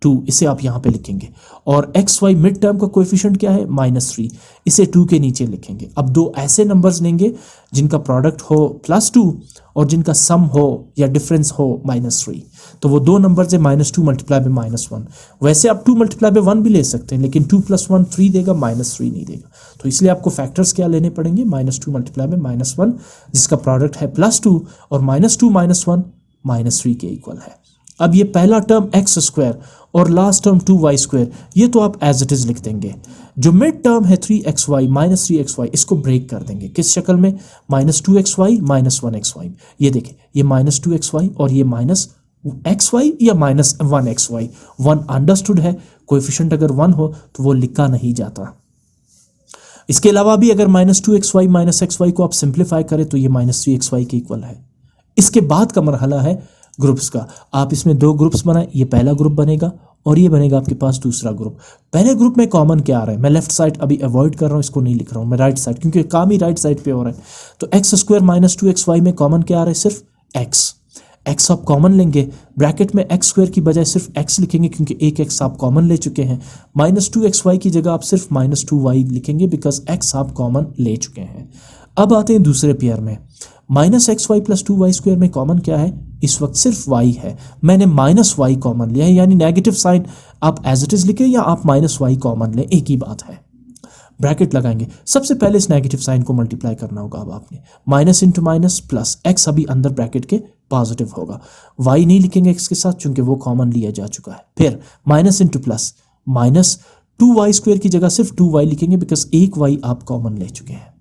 2, इसे आप यहाँ पे लिखेंगे, और एक्स वाई मिड टर्म का कोएफिशिएंट क्या है -3, इसे 2 के नीचे लिखेंगे। अब दो ऐसे नंबर्स लेंगे जिनका प्रोडक्ट हो +2 और जिनका सम हो या डिफरेंस हो -3, तो वो दो नंबर से -2 मल्टीप्लाई बाय -1। वैसे आप 2 मल्टीप्लाई बाय 1 भी ले सकते हैं, लेकिन 2 + 1 3 देगा, -3 नहीं देगा, तो इसलिए आपको फैक्टर्स क्या लेने पड़ेंगे, -2 मल्टीप्लाई बाय -1, जिसका प्रोडक्ट है +2 और -2 -1 -3 के इक्वल है। अब ये पहला टर्म एक्स स्क्वायर और लास्ट टर्म 2y स्क्वायर, ये तो आप एज इट इज लिख देंगे। जो मिड टर्म है 3xy -3xy, इसको ब्रेक कर देंगे किस शक्ल में, -2xy -1xy। ये देखिए, ये -2xy और ये -xy या -1xy। 1 अंडरस्टूड है, कोएफिशिएंट अगर 1 हो तो वो लिखा नहीं जाता। इसके अलावा भी अगर -2xy -xy को आप सिंप्लीफाई करें तो ये -3xy के इक्वल है। इसके बाद का मरहला है ग्रुप्स का। आप इसमें दो ग्रुप्स बनाएं, ये पहला ग्रुप बनेगा और ये बनेगा आपके पास दूसरा ग्रुप। पहले ग्रुप में कॉमन क्या आ रहा है, मैं लेफ्ट साइड अभी अवॉइड कर रहा हूँ, इसको नहीं लिख रहा हूँ, मैं राइट साइड, क्योंकि काम ही राइट साइड पे हो रहा है। तो एक्स स्क्वायर -2xy में कॉमन क्या आ रहा है, सिर्फ एक्स आप कॉमन लेंगे, ब्रैकेट में एक्स स्क्वायर की बजाय सिर्फ एक्स लिखेंगे क्योंकि एक एक्स आप कॉमन ले चुके हैं। -2xy की जगह आप सिर्फ -2y लिखेंगे बिकॉज एक्स आप कॉमन ले चुके हैं। अब आते हैं दूसरे पेयर में, -xy + 2y स्क्वायर में कॉमन क्या है, इस वक्त सिर्फ y है, मैंने -y कॉमन लिया है, यानी नेगेटिव साइन आप एज इट इज लिखें या आप -y कॉमन लें, एक ही बात है। ब्रैकेट लगाएंगे, सबसे पहले इस नेगेटिव साइन को मल्टीप्लाई करना होगा। अब आपने minus into minus plus, x अभी अंदर ब्रैकेट के पॉजिटिव होगा, y नहीं लिखेंगे x के साथ क्योंकि वो कॉमन लिया जा चुका है। फिर minus into plus, -2y square की जगह सिर्फ 2y लिखेंगे बिकॉज एक y आप कॉमन ले चुके हैं।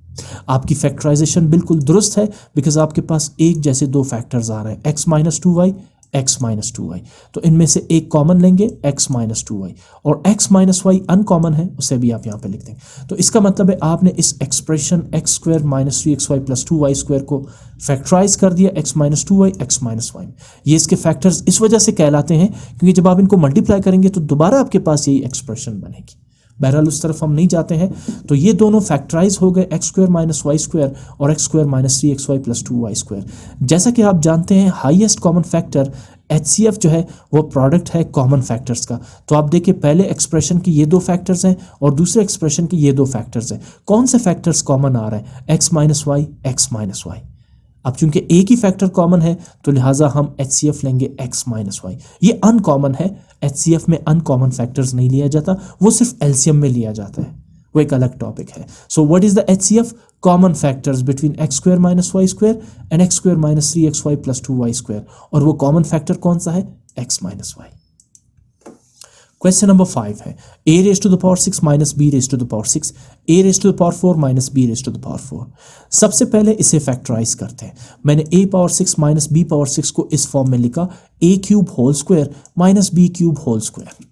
आपकी फैक्टराइजेशन बिल्कुल दुरुस्त है बिकॉज आपके पास एक जैसे दो फैक्टर्स आ रहे हैं, x - 2y, तो इनमें से एक कॉमन लेंगे, x - 2y, और x - y अनकॉमन है, उसे भी आप यहाँ पे लिख देंगे। तो इसका मतलब है आपने इस expression x² - 3xy + 2y square को फैक्टराइज कर दिया, x - 2y x - y। ये इसके फैक्टर्स इस वजह से कहलाते हैं क्योंकि जब आप इनको मल्टीप्लाई करेंगे तो दोबारा आपके पास यही एक्सप्रेशन बनेगी। बहरहाल उस तरफ हम नहीं जाते हैं। तो ये दोनों फैक्टराइज हो गए, x² - y स्क्वायर और x² - 3xy + 2y स्क्वायर। जैसा कि आप जानते हैं हाईएस्ट कॉमन फैक्टर HCF जो है वो प्रोडक्ट है कॉमन फैक्टर्स का। तो आप देखिए पहले एक्सप्रेशन की ये दो फैक्टर्स हैं और दूसरे एक्सप्रेशन की ये दो फैक्टर्स हैं। कौन से फैक्टर्स कॉमन आ रहे हैं? x minus y, x minus y. अब चूंकि एक ही फैक्टर कॉमन है तो लिहाजा हम HCF लेंगे x माइनस वाई। ये अनकॉमन है, HCF में अनकॉमन फैक्टर्स नहीं लिया जाता, वो सिर्फ एलसीएम में लिया जाता है, वो एक अलग टॉपिक है। So what is the HCF? Common factors between x square minus y square and x square minus 3xy plus 2y square, और वो कॉमन फैक्टर कौन सा है? x minus y. Question number 5 है a raise to the power 6 minus b raise to the power 6, a raise to the power 4 minus b raise to the power 4। सबसे पहले इसे फैक्टराइज करते हैं। मैंने a power 6 minus b power 6 को इस फॉर्म में लिखा a cube whole square minus b cube whole square,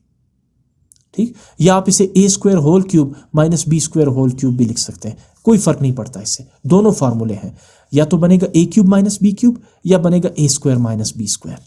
ठीक। या आप इसे a square whole cube minus b square whole cube भी लिख सकते हैं, कोई फर्क नहीं पड़ता इससे, दोनों फार्मूले हैं। या तो बनेगा a cube minus b cube या बनेगा a square minus b square.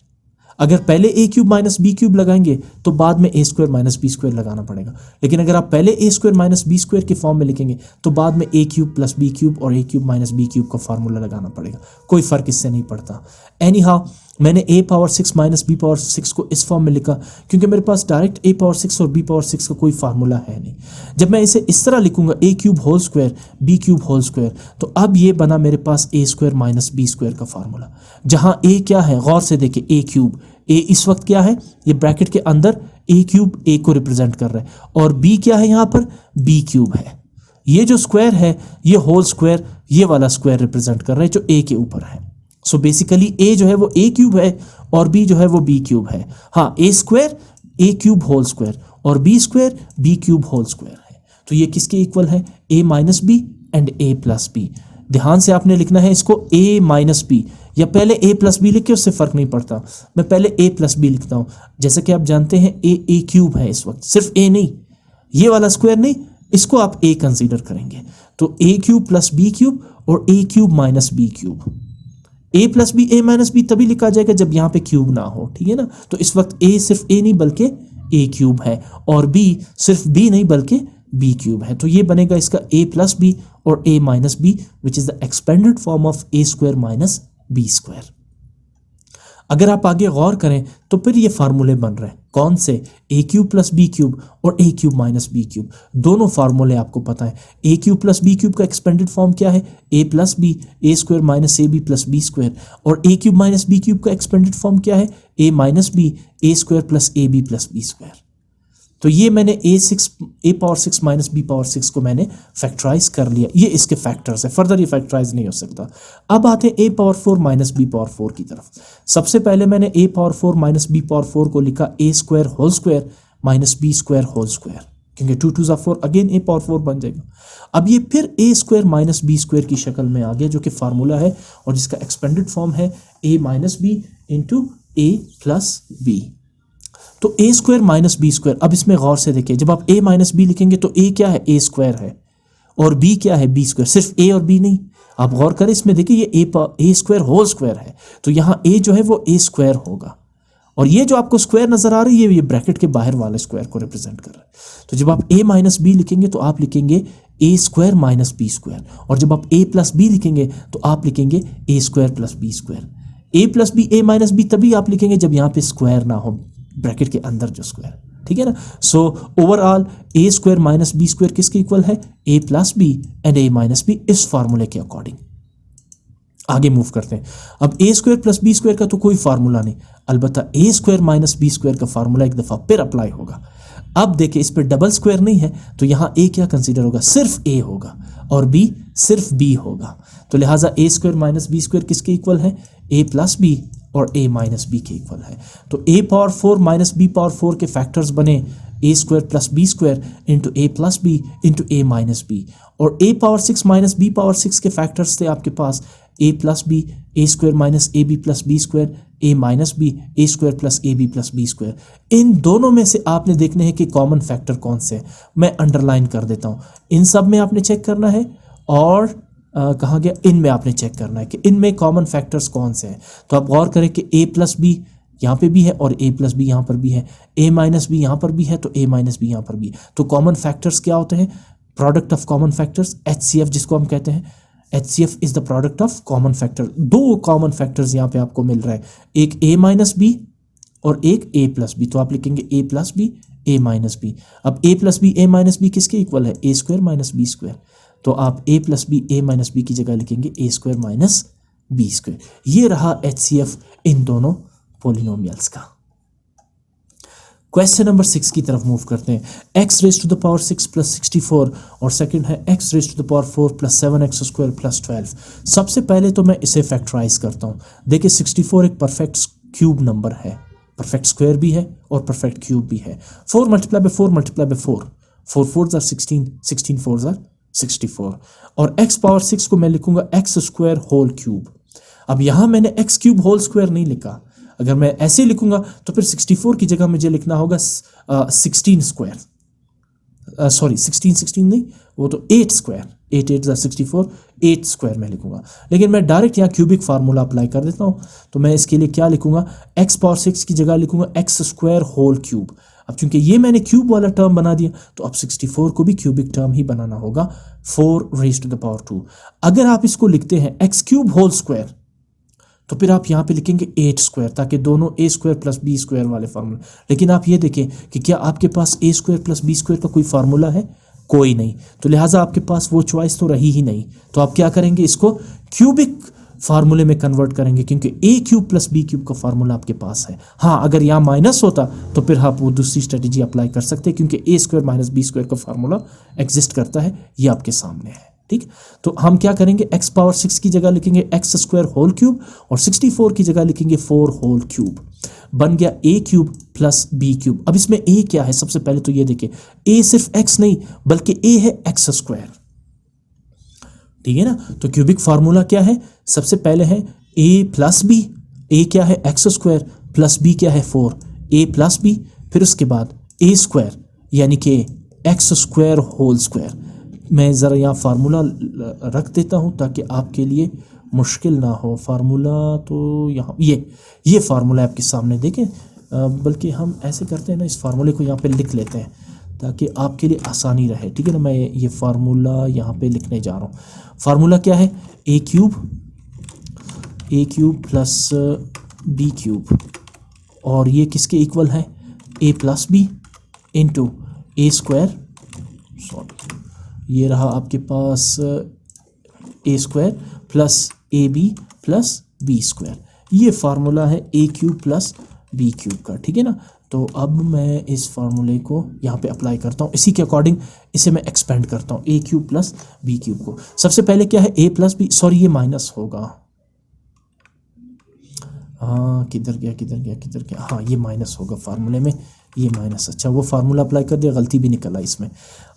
अगर पहले a cube minus b cube लगाएंगे तो बाद में a square minus b square लगाना पड़ेगा, लेकिन अगर आप पहले a square minus b square के फॉर्म में लिखेंगे तो बाद में a cube plus b cube और a cube minus b cube का फार्मूला लगाना पड़ेगा, कोई फर्क इससे नहीं पड़ता। एनी हाउ मैंने a power 6 minus b power 6 को इस फॉर्म में लिखा क्योंकि मेरे पास डायरेक्ट a पावर 6 और b पावर 6 का कोई फार्मूला है नहीं। जब मैं इसे इस तरह लिखूंगा a cube whole square b cube whole square, तो अब ये बना मेरे पास a square minus b square का फार्मूला, जहां a क्या है? गौर से देखिए, a क्यूब, a इस वक्त क्या है? ये ब्रैकेट के अंदर a क्यूब a को रिप्रेजेंट कर रहा है, और b क्या है? यहाँ पर b क्यूब है। ये जो स्क्वायर है ये होल स्क्वायर ये वाला स्क्वायर रिप्रेजेंट कर रहा है जो a के ऊपर है। सो बेसिकली a जो है वो a क्यूब है और b जो है वो b क्यूब है। हाँ, a square a cube whole square और b square b cube whole square है। तो ये किसके इक्वल है? a minus b and a plus b. ध्यान से आपने लिखना है इसको a माइनस बी, या पहले a प्लस बी लिखे, उससे फर्क नहीं पड़ता, मैं पहले a प्लस बी लिखता हूँ। जैसे कि आप जानते हैं a क्यूब है इस वक्त, सिर्फ a नहीं, ये वाला स्क्वायर नहीं, इसको आप a कंसीडर करेंगे। तो a cube plus b cube और a cube minus b cube. a plus b a minus b तभी लिखा जाएगा जब यहाँ पे क्यूब ना हो, ठीक है ना। तो इस वक्त a सिर्फ a नहीं बल्कि a क्यूब है, और b सिर्फ b नहीं बल्कि b क्यूब है। तो ये बनेगा इसका a प्लस बी और a minus b, which is the expanded form of a square minus b square. अगर आप आगे गौर करें तो फिर ये फार्मूले बन रहे हैं, कौन से? a cube plus b cube और a cube minus B cube. दोनों फार्मूले आपको पता है। a cube plus b cube का एक्सपेंडेड फॉर्म क्या है? a plus b a square minus A B plus B square, और a cube minus B cube का एक्सपेंडेड फॉर्म क्या है? a minus b a square plus A B plus B square. तो ये मैंने a power 6 minus b power 6 को मैंने factorise कर लिया, ये इसके फैक्टर्स है, फर्दर ये फैक्टराइज नहीं हो सकता। अब आते हैं a power 4 minus b power 4 की तरफ। सबसे पहले मैंने a power 4 minus b power 4 को लिखा a square whole square minus b square whole square, क्योंकि 2 2 4 अगेन a पावर 4 बन जाएगा। अब ये फिर a square minus b square की शक्ल में आ गया, जो कि फार्मूला है और जिसका एक्सपेंडेड फॉर्म है a minus b into a plus b. तो a square minus b square. अब इसमें गौर से देखिए, जब आप a माइनस बी लिखेंगे तो a क्या है? a स्क्वायर है, और b क्या है? b square. सिर्फ a और b नहीं, आप गौर करें इसमें, देखिए ये a स्क्वायर होल स्क्वायर है, तो यहाँ a जो है वो a स्क्वायर होगा, और ये जो आपको स्क्वायर नजर आ रही है ये ब्रैकेट के बाहर वाले स्क्वायर को रिप्रेजेंट कर रहा है। तो जब आप a माइनस बी लिखेंगे तो आप लिखेंगे a square minus b square, और जब आप a प्लस बी लिखेंगे तो आप लिखेंगे a square plus B square. a plus b a minus b तभी आप लिखेंगे जब यहाँ पे स्क्वायर ना हो, ब्रैकेट के अंदर जो स्क्वायर, ठीक है ना। So overall a square minus b square किसके इक्वल है? a plus b and a minus b, इस फार्मूले के अकॉर्डिंग आगे मूव करते हैं। अब a square plus B square का तो कोई फार्मूला नहीं, अलबत्ता a square minus b square का फार्मूला एक दफा फिर अप्लाई होगा। अब देखिए इस पर डबल स्क्वायर नहीं है, तो यहाँ a क्या कंसीडर होगा? सिर्फ a होगा, और b सिर्फ b होगा। तो लिहाजा a square minus b square किसके इक्वल है? a प्लस बी और a माइनस बी के इक्वल है। तो a power 4 minus b power 4 के फैक्टर्स बने a square plus B square into a plus b into a minus b, और a power 6 minus b power 6 के factors थे आपके पास a plus b a square minus A B plus B square a minus B a square plus A B plus B square. इन दोनों में से आपने देखने हैं कि कॉमन फैक्टर कौन से, मैं अंडरलाइन कर देता हूँ। इन सब में आपने चेक करना है, और कहाँ गया? इनमें आपने चेक करना है कि इनमें कॉमन फैक्टर्स कौन से हैं। तो आप गौर करें कि a प्लस बी यहाँ पे भी है और a प्लस बी यहाँ पर भी है, a माइनस बी यहाँ पर भी है तो a माइनस बी यहाँ पर भी है। तो कॉमन फैक्टर्स क्या होते हैं? Product of common factors, HCF जिसको हम कहते हैं। HCF is the product of common factor. दो कॉमन फैक्टर्स यहाँ पे आपको मिल रहा है, एक a माइनस बी और एक a प्लस बी, तो आप लिखेंगे a plus b a minus b. अब a plus b a minus b किसके इक्वल है, a square minus b square, तो आप a plus b a minus b की जगह लिखेंगे a square minus b square. ये रहा HCF इन दोनों पॉलिनोमियल्स का। क्वेश्चन नंबर 6 की तरफ मूव करते हैं। x raise to the power 6 plus 64 और सेकंड है x raise to the power 4 plus 7x square plus 12। सबसे पहले तो मैं इसे फैक्टराइज करता हूँ। देखिए 64 एक परफेक्ट क्यूब नंबर है, परफेक्ट स्क्वायर भी है और परफेक्ट क्यूब भी है। 4 multiply by 4 multiply by 4, 4 4s are 16, 16 4s are 64 और x पावर 6 को मैं लिखूंगा x स्क्वायर होल क्यूब। अब यहां मैंने x क्यूब होल स्क्वायर नहीं लिखा, अगर मैं ऐसे लिखूंगा तो फिर 64 की जगह मुझे लिखना होगा 16 स्क्वायर, सॉरी 16 नहीं, वो तो 8 स्क्वायर, 8 8 64, 8 स्क्वायर मैं लिखूंगा। लेकिन मैं डायरेक्ट यहाँ क्यूबिक फार्मूला अप्लाई कर देता हूँ, तो मैं इसके लिए क्या लिखूंगा, x पावर 6 की जगह लिखूंगा x स्क्वायर होल क्यूब। अब चूंकि ये मैंने क्यूब वाला टर्म बना दिया तो अब 64 को भी क्यूबिक टर्म ही बनाना होगा, 4 रेज टू द पावर 2। अगर आप इसको लिखते हैं x क्यूब होल स्क्वायर तो फिर आप यहाँ पे लिखेंगे 8 स्क्वायर, ताकि दोनों a square plus B square वाले फार्मूला। लेकिन आप ये देखें कि क्या आपके पास a square plus B square का कोई फार्मूला है, कोई नहीं, तो लिहाजा आपके पास वो चॉइस तो रही ही नहीं। तो आप क्या करेंगे, इसको क्यूबिक फार्मूले में कन्वर्ट करेंगे, क्योंकि a cube plus b cube का फार्मूला आपके पास है। हाँ, अगर यहाँ माइनस होता तो फिर आप वो दूसरी स्ट्रेटेजी अप्लाई कर सकते हैं, क्योंकि a square minus b square का फार्मूला एग्जिस्ट करता है, ये आपके सामने है। ठीक, तो हम क्या करेंगे, x पावर 6 की जगह लिखेंगे x स्क्वायर होल क्यूब और 64 की जगह लिखेंगे 4 होल क्यूब। बन गया a cube plus b cube. अब इसमें a क्या है, सबसे पहले तो ये देखिए, a सिर्फ x नहीं बल्कि a है x स्क्वायर, ठीक है ना। तो क्यूबिक फार्मूला क्या है, सबसे पहले है a प्लस b, a क्या है x स्क्वायर प्लस b क्या है 4, a प्लस b, फिर उसके बाद a स्क्वायर यानी कि x स्क्वायर होल स्क्वायर। मैं ज़रा यहाँ फार्मूला रख देता हूँ ताकि आपके लिए मुश्किल ना हो। फार्मूला तो यहाँ ये फार्मूला आपके सामने देखें, बल्कि हम ऐसे करते हैं ना, इस फार्मूले को यहाँ पे लिख लेते हैं ताकि आपके लिए आसानी रहे, ठीक है ना। मैं ये फार्मूला यहाँ पे लिखने जा रहा हूँ। फार्मूला क्या है, a cube plus b cube, और ये किसके इक्वल है, a plus b into a square, sorry ये रहा आपके पास a square plus A B plus B square. ये फार्मूला है a cube plus b cube का, ठीक है ना। तो अब मैं इस फार्मूले को यहाँ पे अप्लाई करता हूँ, इसी के अकॉर्डिंग इसे मैं एक्सपेंड करता हूँ, a cube plus b cube को। सबसे पहले क्या है, a प्लस बी, सॉरी ये माइनस होगा, हाँ किधर गया, हाँ ये माइनस होगा फार्मूले में, ये माइनस। अच्छा वो फार्मूला अप्लाई कर दिया, गलती भी निकला इसमें।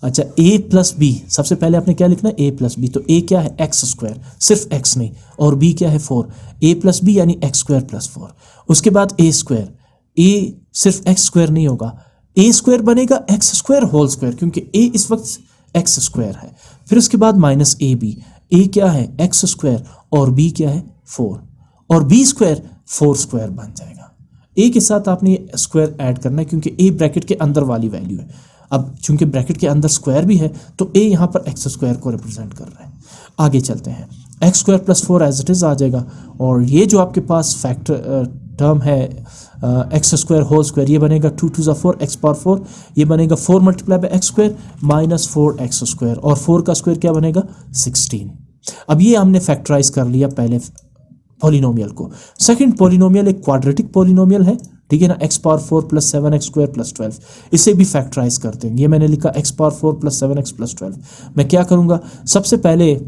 अच्छा a प्लस बी, सबसे पहले आपने क्या लिखना है, a प्लस बी, तो a क्या है x स्क्वायर, सिर्फ x नहीं, और b क्या है 4, a प्लस बी यानी x स्क्वायर प्लस 4। उसके बाद a स्क्वायर, a सिर्फ x स्क्वायर नहीं होगा, a स्क्वायर बनेगा x स्क्वायर होल स्क्वायर, क्योंकि a इस वक्त x स्क्वायर है। फिर उसके बाद माइनस ए बी, a क्या है x स्क्वायर और b क्या है 4, और b स्क्वायर 4 स्क्वायर बन जाएगा। a के साथ आपने स्क्वायर ऐड करना है, क्योंकि a ब्रैकेट के अंदर वाली वैल्यू है। अब चूंकि ब्रैकेट के अंदर स्क्वायर भी है तो a यहाँ पर x स्क्वायर को रिप्रेजेंट कर रहा है। आगे चलते हैं, x square plus 4 as it is आ जाएगा, और ये जो आपके पास फैक्टर टर्म है एक्स स्क्वायर होल स्क्वायर, ये बनेगा 2 2 ज़ा 4 x पावर 4, ये बनेगा 4 multiply bye x square minus 4x square, और 4 का स्क्वायर क्या बनेगा 16। अब ये हमने फैक्टराइज कर लिया पहले पॉलिनोमियल को। सेकंड पॉलिनोमियल एक क्वाड्रेटिक पॉलिनोमियल है, ठीक है ना, x power 4 plus 7x square plus 12, इसे भी फैक्टराइज करते हैं। ये मैंने लिखा x power 4 plus 7x plus 12। मैं क्या करूंगा, सबसे पहले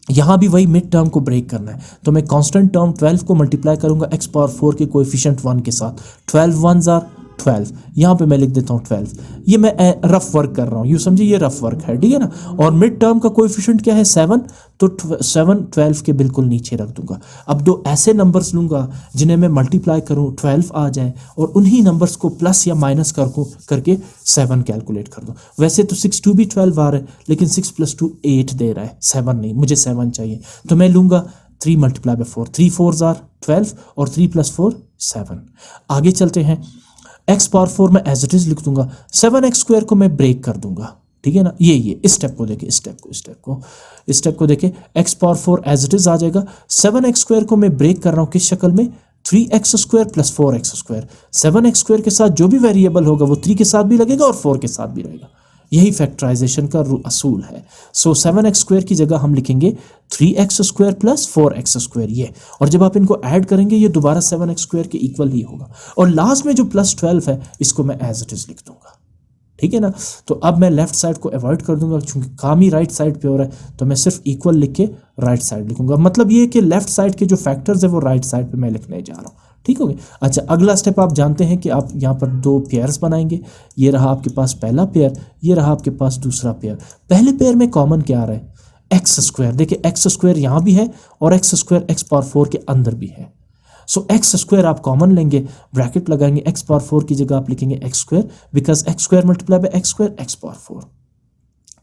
यहाँ भी वही मिड टर्म को ब्रेक करना है, तो मैं कांस्टेंट टर्म 12 को मल्टीप्लाई करूंगा x पावर 4 के कोएफिशिएंट 1 के साथ, 12 1s आर 12, यहाँ पे मैं लिख देता हूँ 12। ये मैं रफ वर्क कर रहा हूँ, यूँ समझिए ये रफ वर्क है, ठीक है ना। और मिड टर्म का कोएफिशिएंट क्या है 7, तो 7 12 के बिल्कुल नीचे रख दूंगा। अब दो ऐसे नंबर्स लूंगा जिन्हें मैं मल्टीप्लाई करूँ 12 आ जाए, और उन्हीं नंबर्स को प्लस या माइनस करके 7 कैलकुलेट कर दो। वैसे तो 6 2 भी 12 आ रहा है, लेकिन 6 प्लस 2 8 दे रहा है, 7 नहीं, मुझे 7 चाहिए, तो मैं लूंगा 3 मल्टीप्लाई बाय 4, 3 4s आर 12 और 3 प्लस 4 7। आगे चलते हैं, x पावर 4 में एज इट इज लिख दूंगा, 7x स्क्वायर को मैं ब्रेक कर दूंगा, ठीक है ना। ये इस स्टेप को देखे, इस स्टेप को देखे, x power 4 as it is आ जाएगा। 7x स्क्वायर को मैं ब्रेक कर रहा हूँ किस शक्ल में, 3x² प्लस 4x²। 7x² के साथ जो भी वेरिएबल होगा वो 3 के साथ भी लगेगा और 4 के साथ भी रहेगा। यही फैक्टराइजेशन का असूल है। सो 7x² की जगह हम लिखेंगे 3x² प्लस 4x², ये। और जब आप इनको ऐड करेंगे ये दोबारा 7x² के इक्वल ही होगा। और लास्ट में जो प्लस 12 है इसको मैं एज इट इज लिख दूंगा, ठीक है ना। तो अब मैं लेफ्ट साइड को अवॉइड कर दूंगा, क्योंकि काम ही राइट साइड पे हो रहा है, तो मैं सिर्फ इक्वल लिख के राइट साइड लिखूंगा। मतलब ये कि लेफ्ट साइड के जो फैक्टर्स है वो राइट साइड पे मैं लिखने जा रहा हूँ, ठीक हो गया। अच्छा, अगला स्टेप आप जानते हैं कि आप यहाँ पर 2 पेयर्स बनाएंगे। ये रहा आपके पास पहला पेयर, ये रहा आपके पास दूसरा पेयर। पहले पेयर में कॉमन क्या आ रहा है? x²। देखिए x² यहाँ भी है और x² x⁴ के अंदर भी है। सो x² आप कॉमन लेंगे, ब्रैकेट लगाएंगे, x⁴ की जगह आप लिखेंगे x², because x² multiply by x² x⁴,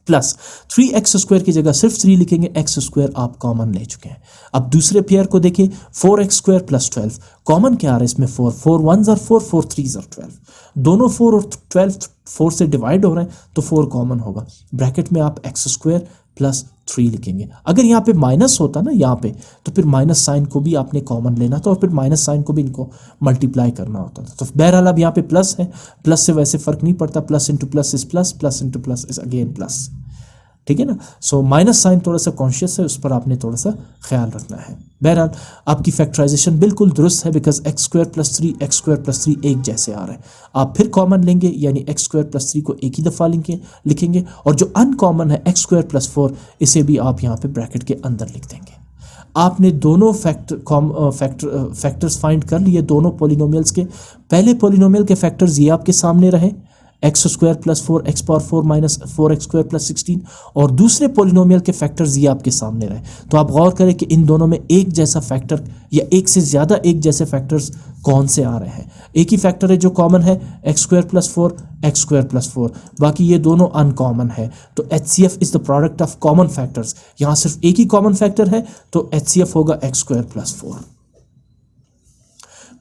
plus 3x² की जगह सिर्फ 3 लिखेंगे, x² आप कॉमन ले चुके हैं। अब दूसरे पेयर को देखिए, 4x² प्लस 12, कॉमन क्या आ रहा है इसमें? 4, 4 1s are 4, 4 3s are 12, दोनों 4 और 12 4 से डिवाइड हो रहे हैं तो 4 कॉमन होगा। ब्रैकेट में आप x² प्लस 3 लिखेंगे। अगर यहाँ पे माइनस होता ना यहाँ पे, तो फिर माइनस साइन को भी आपने कॉमन लेना था और फिर माइनस साइन को भी इनको मल्टीप्लाई करना होता था। तो बहरहाल अब यहाँ पे प्लस है, प्लस से वैसे फर्क नहीं पड़ता, plus into plus is plus, plus into plus is again plus, ठीक है ना। सो माइनस साइन थोड़ा सा कॉन्शियस है, उस पर आपने थोड़ा सा ख्याल रखना है। बहरहाल आपकी फैक्टराइजेशन बिल्कुल दुरुस्त है, because x² plus 3 x² plus 3 एक जैसे आ रहा है। आप फिर कॉमन लेंगे, यानी x² प्लस 3 को एक ही दफ़ा लिखेंगे, और जो अनकॉमन है x² प्लस 4, इसे भी आप यहाँ पे ब्रैकेट के अंदर लिख देंगे। आपने दोनों फैक्टर्स फाइंड कर लिए, दोनों पोलिनोमियल्स के। पहले पोलिनोमियल के फैक्टर्स ये आपके सामने रहे, x² plus 4 x⁴ minus 4x² plus 16, और दूसरे पोलिनोमियल के फैक्टर्स ये आपके सामने रहे। तो आप गौर करें कि इन दोनों में एक जैसा फैक्टर या एक से ज़्यादा एक जैसे फैक्टर्स कौन से आ रहे हैं? एक ही फैक्टर है जो कॉमन है, x² प्लस 4 x² प्लस 4, बाकी ये दोनों अनकॉमन है। तो HCF is the product of common factors. यहाँ सिर्फ एक ही कॉमन फैक्टर है, तो HCF होगा x² प्लस 4।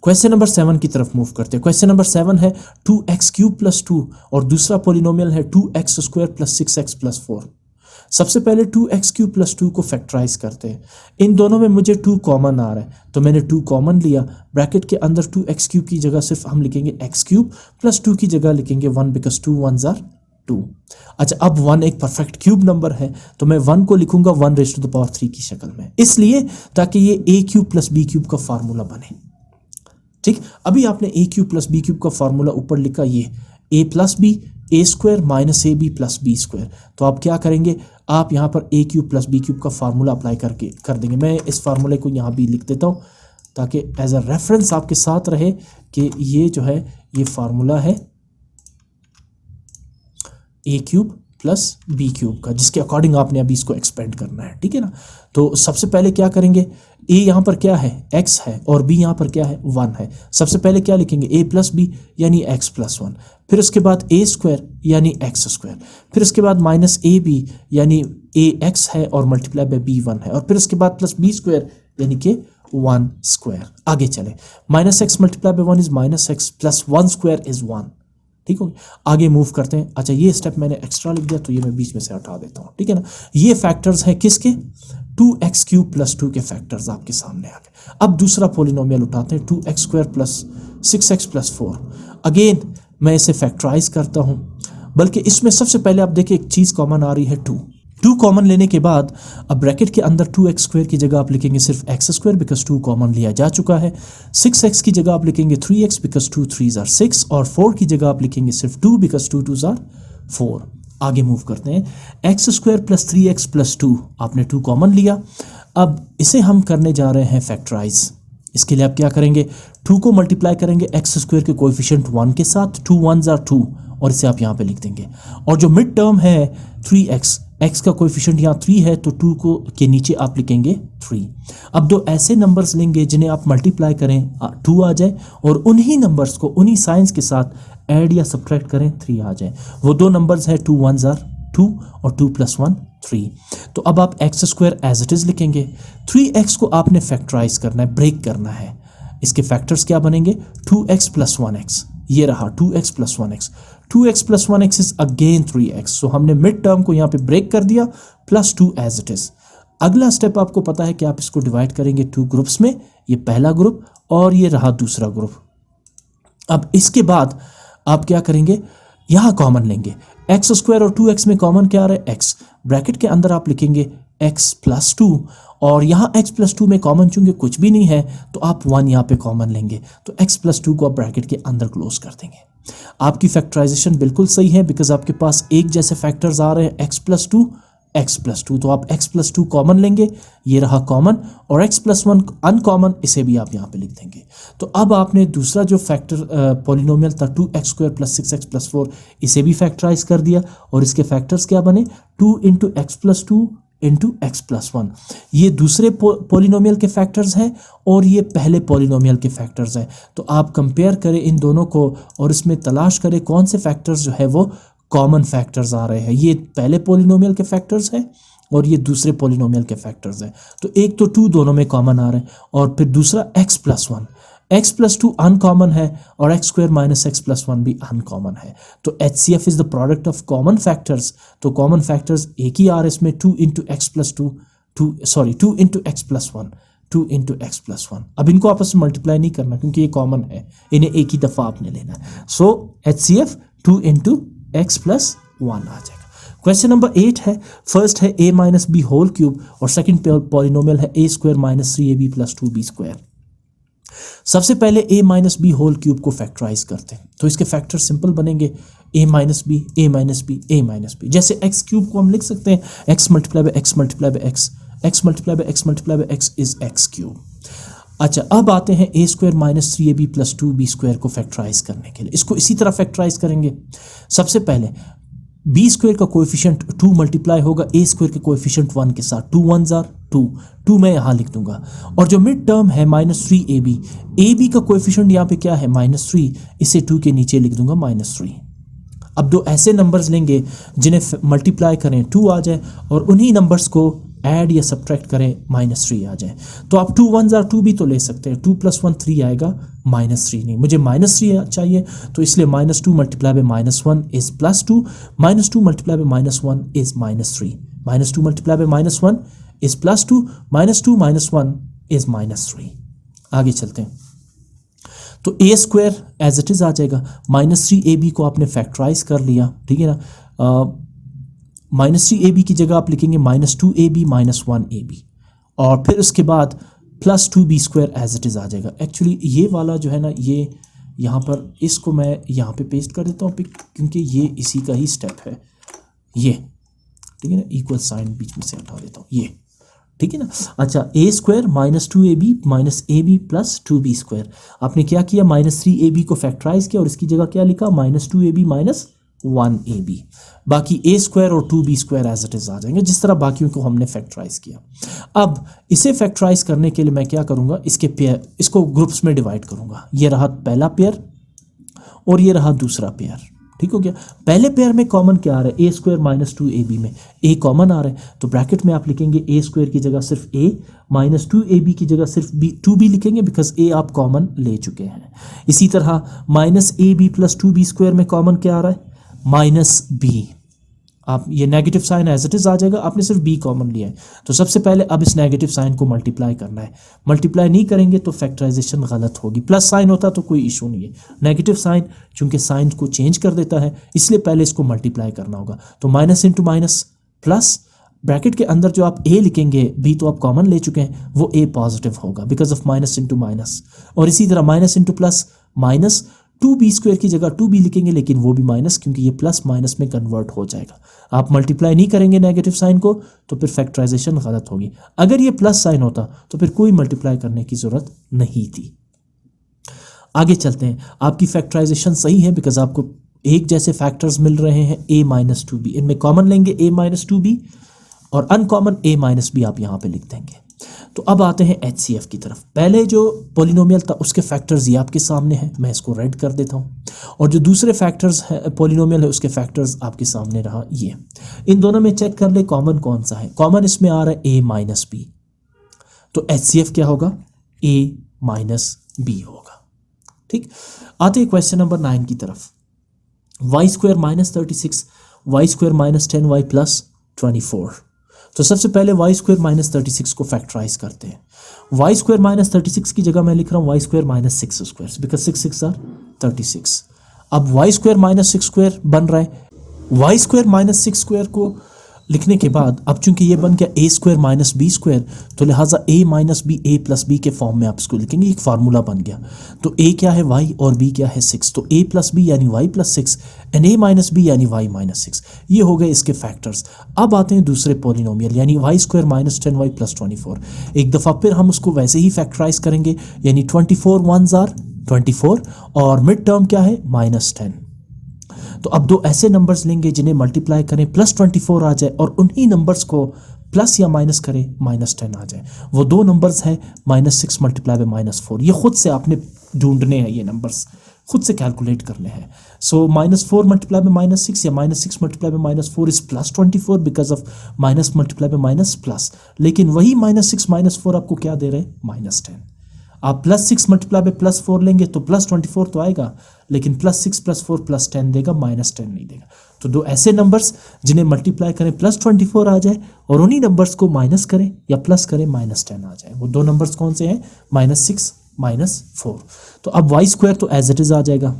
क्वेश्चन नंबर 7 की तरफ मूव करते हैं। क्वेश्चन नंबर 7 है 2x³ प्लस 2 और दूसरा पोलिनोमियल है 2x² प्लस 6x प्लस 4। सबसे पहले 2x³ प्लस 2 को फैक्टराइज करते हैं। इन दोनों में मुझे 2 कॉमन आ रहा है, तो मैंने 2 कॉमन लिया। ब्रैकेट के अंदर 2x³ की जगह सिर्फ हम लिखेंगे x³ प्लस 2 की जगह लिखेंगे 1, बिकॉज 2 1s are 2। अच्छा, अब 1 एक परफेक्ट क्यूब नंबर है, तो मैं 1 को लिखूंगा 1⁻³ की शक्ल में, इसलिए ताकि ये a³ प्लस b³ का फार्मूला बने। ठीक, अभी आपने a³ प्लस b³ का फार्मूला ऊपर लिखा, ये a plus b a² minus ab plus b²। तो आप क्या करेंगे? आप यहाँ पर a³ प्लस b³ का फार्मूला अप्लाई कर देंगे। मैं इस फार्मूले को यहाँ भी लिख देता हूँ ताकि एज अ रेफरेंस आपके साथ रहे कि ये जो है ये फार्मूला है a³ प्लस b³ का, जिसके अकॉर्डिंग आपने अभी इसको एक्सपेंड करना है, ठीक है ना। तो सबसे पहले क्या करेंगे? a यहाँ पर क्या है? x है, और b यहाँ पर क्या है? 1 है। सबसे पहले क्या लिखेंगे? a प्लस b यानी x प्लस 1, फिर उसके बाद a² यानी x², फिर उसके बाद माइनस ab यानी ax है और मल्टीप्लाई बाय b1 है, और फिर उसके बाद प्लस b² यानी कि 1²। आगे चले, minus x multiply by 1 is minus x plus 1² is 1। ठीक हो, आगे मूव करते हैं। अच्छा, ये स्टेप मैंने एक्स्ट्रा लिख दिया, तो ये मैं बीच में से हटा देता हूँ, ठीक है ना। ये फैक्टर्स हैं किसके? 2x³ प्लस 2 के फैक्टर्स आपके सामने आ गए। अब दूसरा पोलिनोमियल उठाते हैं, 2x² plus 6x plus 4। Again मैं इसे फैक्टराइज करता हूँ, बल्कि इसमें सबसे पहले आप देखिए एक चीज़ कॉमन आ रही है, 2 कॉमन लेने के बाद अब ब्रैकेट के अंदर 2x² की जगह आप लिखेंगे सिर्फ x² बिकॉज 2 कॉमन लिया जा चुका है। 6x की जगह आप लिखेंगे 3x बिकॉज 2 3s are 6, और 4 की जगह आप लिखेंगे सिर्फ 2 बिकॉज 2 2s are 4। आगे मूव करते हैं, x² प्लस 3x प्लस 2, आपने 2 कॉमन लिया। अब इसे हम करने जा रहे हैं फैक्टराइज। इसके लिए आप क्या करेंगे? 2 को मल्टीप्लाई करेंगे x² के कोएफिशिएंट 1 के साथ, 2 1s are 2, और इसे आप यहाँ पे लिख देंगे। और जो मिड टर्म है 3x, x का कोएफिशिएंट यहाँ 3 है, तो 2 को के नीचे आप लिखेंगे 3। अब दो ऐसे नंबर्स लेंगे जिन्हें आप मल्टीप्लाई करें 2 आ जाए, और उन्हीं नंबर्स को उन्हीं साइंस के साथ ऐड या सब्ट्रैक्ट करें 3 आ जाए। वो दो नंबर्स हैं 2 1s are 2 और 2 प्लस 1 3। तो अब आप x² एज इट इज लिखेंगे। 3x को आपने फैक्टराइज करना है, ब्रेक करना है। इसके फैक्टर्स क्या बनेंगे? 2x प्लस 1x, ये रहा 2x plus 1x। 2x plus 1x is again 3x। सो हमने मिड टर्म को यहाँ पे ब्रेक कर दिया, प्लस 2 एज इट इज। अगला स्टेप आपको पता है कि आप इसको डिवाइड करेंगे 2 ग्रुप्स में, ये पहला ग्रुप और ये रहा दूसरा ग्रुप। अब इसके बाद आप क्या करेंगे, यहाँ कॉमन लेंगे, एक्स स्क्वायर और 2x में कॉमन क्या आ रहा है, x, ब्रैकेट के अंदर आप लिखेंगे x प्लस 2, और यहाँ x प्लस 2 में कॉमन चूंकि कुछ भी नहीं है तो आप 1 यहाँ पे कॉमन लेंगे, तो x प्लस 2 को आप ब्रैकेट के अंदर क्लोज कर देंगे। आपकी फैक्टराइजेशन बिल्कुल सही है बिकॉज आपके पास एक जैसे फैक्टर्स आ रहे हैं, x प्लस 2, x प्लस 2, तो आप x प्लस 2 कॉमन लेंगे, ये रहा कॉमन, और x प्लस 1 अनकॉमन, इसे भी आप यहाँ पे लिख देंगे। तो अब आपने दूसरा जो फैक्टर पॉलिनोमियल था 2x square plus 6x plus 4, इसे भी फैक्टराइज कर दिया, और इसके फैक्टर्स क्या बने, 2 into x plus 2 into x plus 1। ये दूसरे पॉलिनोमियल के फैक्टर्स हैं और ये पहले पॉलिनोमियल के फैक्टर्स हैं। तो आप कंपेयर करें इन दोनों को और इसमें तलाश करें कौन से फैक्टर्स जो है वो कॉमन फैक्टर्स आ रहे हैं। ये पहले पॉलिनोमियल के फैक्टर्स हैं और ये दूसरे पॉलिनोमियल के फैक्टर्स हैं। तो एक तो 2 दोनों में कॉमन आ रहे हैं, और फिर दूसरा x plus 1, x plus 2 uncommon है, और x square minus x plus 1 भी अनकॉमन है। तो HCF is the product of common factors. तो कॉमन फैक्टर्स एक ही आ रहे इसमें, 2 into x plus 2, 2 into x plus 1, 2 into x plus 1। अब इनको आपस में मल्टीप्लाई नहीं करना क्योंकि ये कॉमन है, इन्हें एक ही दफ़ा आपने लेना है। सो HCF 2 इंटू एक्स प्लस 1 आ जाएगा। क्वेश्चन नंबर 8 है, फर्स्ट है a minus b whole cube और सेकंड पॉलिनोमियल है a square minus 3ab plus 2b square. सबसे पहले a minus b whole cube को फैक्टराइज करते हैं, तो इसके फैक्टर सिंपल बनेंगे, a minus B, a minus B, a minus b. जैसे x क्यूब को हम लिख सकते हैं x multiply by x multiply by x, x multiply by x multiply by x is x cube. अच्छा, अब आते हैं a square minus 3ab plus 2b square को फैक्टराइज करने के लिए। इसको इसी तरह फैक्टराइज करेंगे। सबसे पहले b स्क्वायर का कोएफिशिएंट 2 मल्टीप्लाई होगा a स्क्वायर के कोएफिशिएंट 1 के साथ, 2 1s आर 2 मैं यहाँ लिख दूंगा, और जो मिड टर्म है माइनस 3ab का कोएफिशिएंट यहाँ पे क्या है -3, इसे 2 के नीचे लिख दूंगा -3। अब दो ऐसे नंबर्स लेंगे जिन्हें मल्टीप्लाई करें 2 आ जाए, और उन्हीं नंबर्स को ऐड या सब्ट्रैक्ट करें -3 आ जाए। तो आप 2 1s आर 2 भी तो ले सकते हैं, 2 प्लस 1 3 आएगा, -3 नहीं, मुझे -3 चाहिए, तो इसलिए -2 multiply by -1 is +2, -2 multiply by -1 is -3, -2 multiply by -1 is +2, -2 -1 is -3। आगे चलते हैं, तो a square as it is आ जाएगा, -3ab को आपने फैक्टराइज कर लिया, ठीक है ना। -3ab की जगह आप लिखेंगे -2ab -1ab, और फिर उसके बाद +2b square as it is आ जाएगा। एक्चुअली ये वाला जो है ना, ये यहाँ पर इसको मैं यहाँ पे पेस्ट कर देता हूँ क्योंकि ये इसी का ही स्टेप है, ये ठीक है ना, इक्वल साइन बीच में से हटा देता हूँ, ये ठीक है ना। अच्छा, a square -2ab -ab plus 2b square, आपने क्या किया, -3ab को फैक्टराइज किया और इसकी जगह क्या लिखा, -2ab -1ab। बाकी a स्क्वायर और 2b square as it is आ जाएंगे, जिस तरह बाकियों को हमने फैक्टराइज किया। अब इसे फैक्टराइज करने के लिए मैं क्या करूँगा, इसके पेयर, इसको ग्रुप्स में डिवाइड करूँगा। ये रहा पहला पेयर और ये रहा दूसरा पेयर, ठीक हो गया। पहले पेयर में कॉमन क्या आ रहा है, a स्क्वायर -2ab में a कॉमन आ रहा है, तो ब्रैकेट में आप लिखेंगे a स्क्वायर की जगह सिर्फ a, -2ab की जगह सिर्फ 2b लिखेंगे बिकॉज a आप कॉमन ले चुके हैं। इसी तरह -ab प्लस 2b स्क्वायर में कॉमन क्या आ रहा है, -b। आप ये negative sign as it is आ जाएगा, आपने सिर्फ b कॉमन लिया है। तो सबसे पहले अब इस नेगेटिव साइन को मल्टीप्लाई करना है, मल्टीप्लाई नहीं करेंगे तो फैक्टराइजेशन गलत होगी। प्लस साइन होता तो कोई इशू नहीं है, नेगेटिव साइन चूंकि साइन को चेंज कर देता है इसलिए पहले इसको मल्टीप्लाई करना होगा। तो minus into minus plus, bracket के अंदर जो आप a लिखेंगे, b तो आप कॉमन ले चुके हैं, वो a पॉजिटिव होगा because of minus into minus. और इसी तरह minus into plus, minus 2b square की जगह 2b लिखेंगे, लेकिन वो भी माइनस क्योंकि ये प्लस माइनस में कन्वर्ट हो जाएगा। आप मल्टीप्लाई नहीं करेंगे नेगेटिव साइन को तो फिर फैक्टराइजेशन गलत होगी। अगर ये प्लस साइन होता तो फिर कोई मल्टीप्लाई करने की जरूरत नहीं थी। आगे चलते हैं, आपकी फैक्टराइजेशन सही है बिकॉज आपको एक जैसे फैक्टर्स मिल रहे हैं a माइनस 2b, इनमें कॉमन लेंगे a माइनस 2b और अनकॉमन a माइनस b आप यहाँ पे लिख देंगे। तो अब आते हैं HCF की तरफ। पहले जो पॉलिनोमियल था उसके फैक्टर्स ये आपके सामने हैं, मैं इसको रेड कर देता हूँ, और जो दूसरे फैक्टर्स है पॉलिनोमियल है उसके फैक्टर्स आपके सामने रहा ये। इन दोनों में चेक कर ले कॉमन कौन सा है। कॉमन इसमें आ रहा है a माइनस b, तो HCF क्या होगा, a माइनस b होगा। ठीक, आते हैं क्वेश्चन नंबर 9 की तरफ। y square -36, y square -10y plus 24। तो सबसे पहले वाई स्क्वायर माइनस 36 को फैक्टराइज करते हैं। वाई स्क्वायर माइनस 36 की जगह मैं लिख रहा हूँ y square minus 6 square, because 6 6 are 36। अब वाई स्क्वायर माइनस 6 स्क्वायर बन रहा है। वाई स्क्वायर माइनस 6 स्क्वायर को लिखने के बाद अब चूंकि ये बन गया ए स्क्वायर माइनस बी स्क्वायर, तो लिहाजा ए minus b A plus B के फॉर्म में आप इसको लिखेंगे, एक फार्मूला बन गया। तो ए क्या है वाई और बी क्या है 6, तो ए प्लस बी यानी y plus 6 and a minus B यानी वाई माइनस 6। ये हो गए इसके फैक्टर्स। अब आते हैं दूसरे पॉलिनोमियल यानी y square minus 10 y plus 24। एक दफ़ा फिर हम उसको वैसे ही फैक्टराइज करेंगे, यानी 24 1s आर 24 और मिड टर्म क्या है माइनस 10। तो अब दो ऐसे नंबर्स लेंगे जिन्हें मल्टीप्लाई करें प्लस 24 आ जाए और उन्हीं नंबर्स को प्लस या माइनस करें माइनस 10 आ जाए। वो दो नंबर्स हैं माइनस 6 मल्टीप्लाई बाय माइनस 4। ये खुद से आपने ढूंढने हैं, ये नंबर्स खुद से कैलकुलेट करने हैं। So minus 4 multiply by minus 6 या minus 6 multiply by minus 4 is plus 24 because of minus multiply by minus plus. लेकिन वही माइनस 6 माइनस 4 आपको क्या दे रहे हैं माइनस 10। आप प्लस 6 मल्टीप्लाई बाय प्लस 4 लेंगे तो प्लस 24 तो आएगा, लेकिन प्लस 6 प्लस 4 प्लस 10 देगा, माइनस 10 नहीं देगा। तो दो ऐसे नंबर्स जिन्हें मल्टीप्लाई करें प्लस 24 आ जाए और उन्हीं नंबर्स को माइनस करें या प्लस करें माइनस 10 आ जाए। वो दो नंबर्स कौन से हैं माइनस 6 माइनस 4। तो अब वाई स्क्वायर तो एज इट इज आ जाएगा।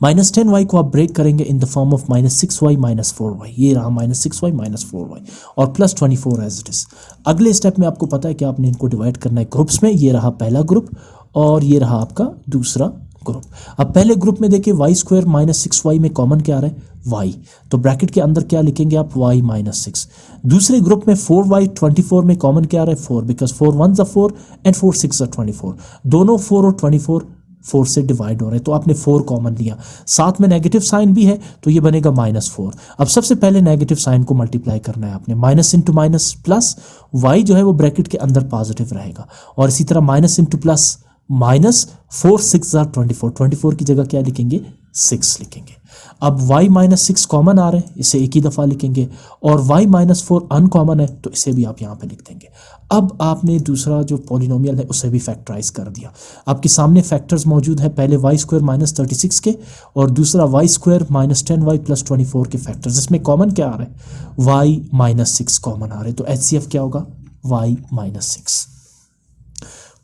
माइनस 10 वाई को आप ब्रेक करेंगे in the form of minus 6 y minus 4 y. ये रहा माइनस 6 वाई माइनस 4 वाई और प्लस 24 एज इट इज। अगले स्टेप में आपको पता है कि आपने इनको डिवाइड करना है ग्रुप्स में। ये रहा पहला ग्रुप और ये रहा आपका दूसरा ग्रुप। अब पहले ग्रुप में देखिए वाई स्क्वायर माइनस 6 वाई में कॉमन क्या आ रहा है वाई, तो ब्रैकेट के अंदर क्या लिखेंगे आप वाई माइनस 6। दूसरे ग्रुप में 4 वाई 24 में कॉमन क्या आ रहा है 4, because 4 1s are 4 and 4 6 are 24। दोनों 4 और 24 4 से डिवाइड हो रहे हैं, तो आपने 4 कॉमन लिया, साथ में नेगेटिव साइन भी है तो ये बनेगा माइनस 4। अब सबसे पहले नेगेटिव साइन को मल्टीप्लाई करना है आपने, minus into minus plus, y जो है वो ब्रैकेट के अंदर पॉजिटिव रहेगा और इसी तरह minus into plus minus 4 6 are 24। 24 की जगह क्या लिखेंगे 6 लिखेंगे। अब y माइनस 6 कॉमन आ रहे हैं, इसे एक ही दफ़ा लिखेंगे और y माइनस 4 अनकॉमन है तो इसे भी आप यहाँ पे लिख देंगे। अब आपने दूसरा जो पॉलिनोमियल है उसे भी फैक्टराइज कर दिया। आपके सामने फैक्टर्स मौजूद है, पहले वाई स्क्वायर माइनस 36 के और दूसरा y square minus 10 y plus 24 के फैक्टर्स। इसमें कॉमन क्या आ रहा है y माइनस 6 कॉमन आ रहे हैं, तो HCF क्या होगा y माइनस 6।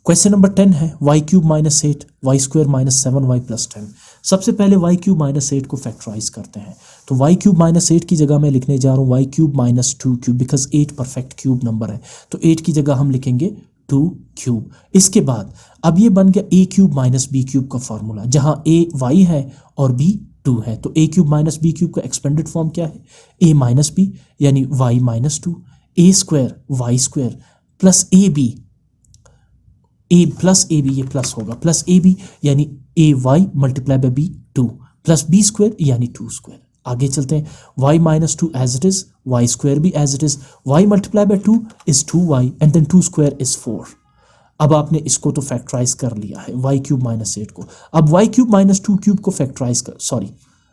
क्वेश्चन नंबर 10 है y cube minus 8 y square minus 7 y plus 10। सबसे पहले वाई क्यूब माइनस 8 को फैक्टराइज करते हैं। तो वाई क्यूब माइनस 8 की जगह मैं लिखने जा रहा हूँ y cube minus 2 cube, because 8 perfect cube number है तो 8 की जगह हम लिखेंगे 2 क्यूब। इसके बाद अब ये बन गया A cube minus B cube का फॉर्मूला, जहाँ ए वाई है और बी 2 है। तो A cube minus B cube का एक्सपेंडेड फॉर्म क्या है ए माइनस बी यानी Y minus 2, A square Y square plus A B, A plus A B, ये प्लस होगा प्लस ए बी यानी A Y multiply by B 2 plus B square यानी 2 square. आगे चलते हैं Y minus 2 as it is, Y square भी as it is, Y multiply by 2 is 2y and then 2 square is 4। अब आपने इसको तो फैक्टराइज कर लिया है वाई क्यूब माइनस 8 को। अब वाई क्यूब माइनस 2 क्यूब को फैक्टराइज कर, sorry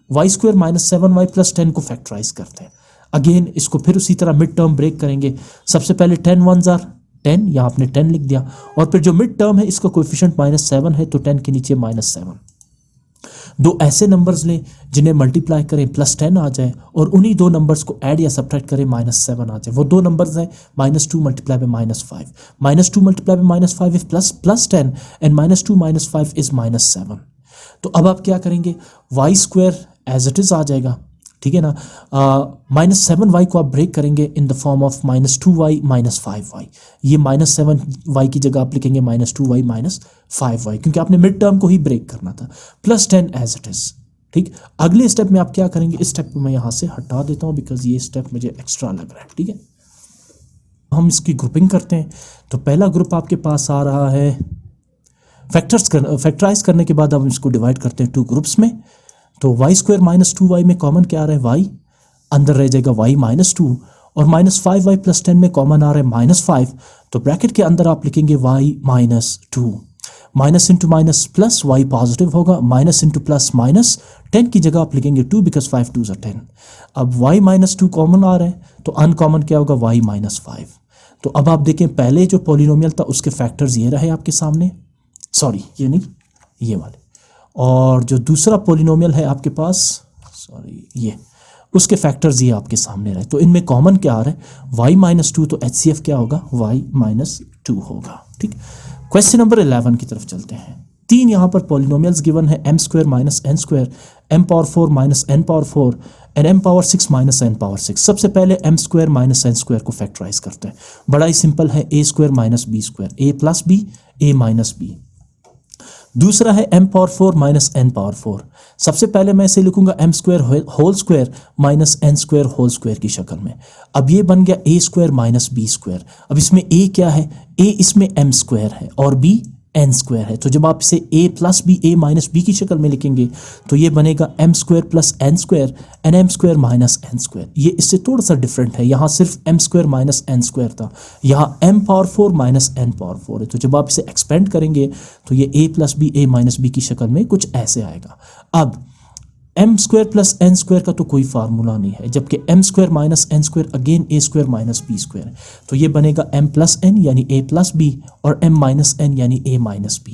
y square minus 7y plus 10 को फैक्टराइज करते हैं। अगेन इसको फिर उसी तरह मिड टर्म ब्रेक करेंगे। सबसे पहले 10 1s आर 10, यहाँ आपने 10 लिख दिया और फिर जो मिड टर्म है इसका कोएफिशिएंट माइनस 7 है तो 10 के नीचे माइनस 7। दो ऐसे नंबर्स लें जिन्हें मल्टीप्लाई करें प्लस 10 आ जाए और उन्हीं दो नंबर्स को ऐड या सब्ट्रैक्ट करें माइनस 7 आ जाए। वो दो नंबर्स हैं minus 2 multiply by minus 5, minus 2 multiply by minus 5 is plus 10 and minus 2 minus 5 is minus 7। तो अब आप क्या करेंगे Y square as it is आ जाएगा, ठीक है ना। माइनस 7y को आप ब्रेक करेंगे in the form of minus 2y minus 5y। ये माइनस 7y की जगह आप लिखेंगे माइनस 2y माइनस 5y, क्योंकि आपने मिड टर्म को ही ब्रेक करना था। प्लस 10 एज इट इज, ठीक। अगले स्टेप में आप क्या करेंगे, इस स्टेप को मैं यहाँ से हटा देता हूँ बिकॉज ये स्टेप मुझे एक्स्ट्रा लग रहा है, ठीक है। हम इसकी ग्रुपिंग करते हैं। तो पहला ग्रुप आपके पास आ रहा है फैक्टराइज करने के बाद अब इसको डिवाइड करते हैं 2 ग्रुप्स में। तो वाई स्क्वायर माइनस 2y में कॉमन क्या आ रहा है वाई, अंदर रह जाएगा वाई माइनस 2 और माइनस 5y प्लस 10 में कॉमन आ रहा है माइनस 5, तो ब्रैकेट के अंदर आप लिखेंगे y minus 2। Minus into minus plus, y positive होगा, माइनस इंटू प्लस माइनस, 10 की जगह आप लिखेंगे 2 बिकॉज 5 2s are 10। अब वाई माइनस 2 कॉमन आ रहा है तो अनकॉमन क्या होगा वाई माइनस 5। तो अब आप देखें पहले जो पॉलिनोमियल था उसके फैक्टर्स ये रहे आपके सामने, सॉरी ये नहीं ये वाले, और जो दूसरा पॉलिनोमियल है आपके पास, सॉरी ये, उसके फैक्टर्स ये आपके सामने रहे। तो इनमें कॉमन क्या आ रहा है, y माइनस टू, तो HCF क्या होगा, y माइनस टू होगा। ठीक, क्वेश्चन नंबर 11 की तरफ चलते हैं। तीन यहाँ पर पॉलिनोमियल्स गिवन है, m square minus n square, m power 4 minus n power 4 and m power 6 minus n power 6। सबसे पहले m square minus n square को फैक्टराइज करते हैं। बड़ा ही सिंपल है, a square minus b square, a plus b, a minus b. दूसरा है m power 4 minus n power 4। सबसे पहले मैं इसे लिखूंगा m square whole square minus n square whole square की शक्ल में। अब ये बन गया a square minus b square. अब इसमें a क्या है, a इसमें m स्क्वायर है और b n स्क्वायर है। तो जब आप इसे a plus b, a minus b की शक्ल में लिखेंगे तो ये बनेगा m square plus n square and m square minus n square. ये इससे थोड़ा सा डिफरेंट है, यहाँ सिर्फ m square minus n square था, यहाँ m power 4 minus n power 4 है। तो जब आप इसे एक्सपेंड करेंगे तो ये a plus b, a minus b की शक्ल में कुछ ऐसे आएगा। अब m square plus n square का तो कोई फार्मूला नहीं है, जबकि m square minus n square again a square minus b square है। तो ये बनेगा m प्लस n यानी a प्लस b और m माइनस n यानी a माइनस b।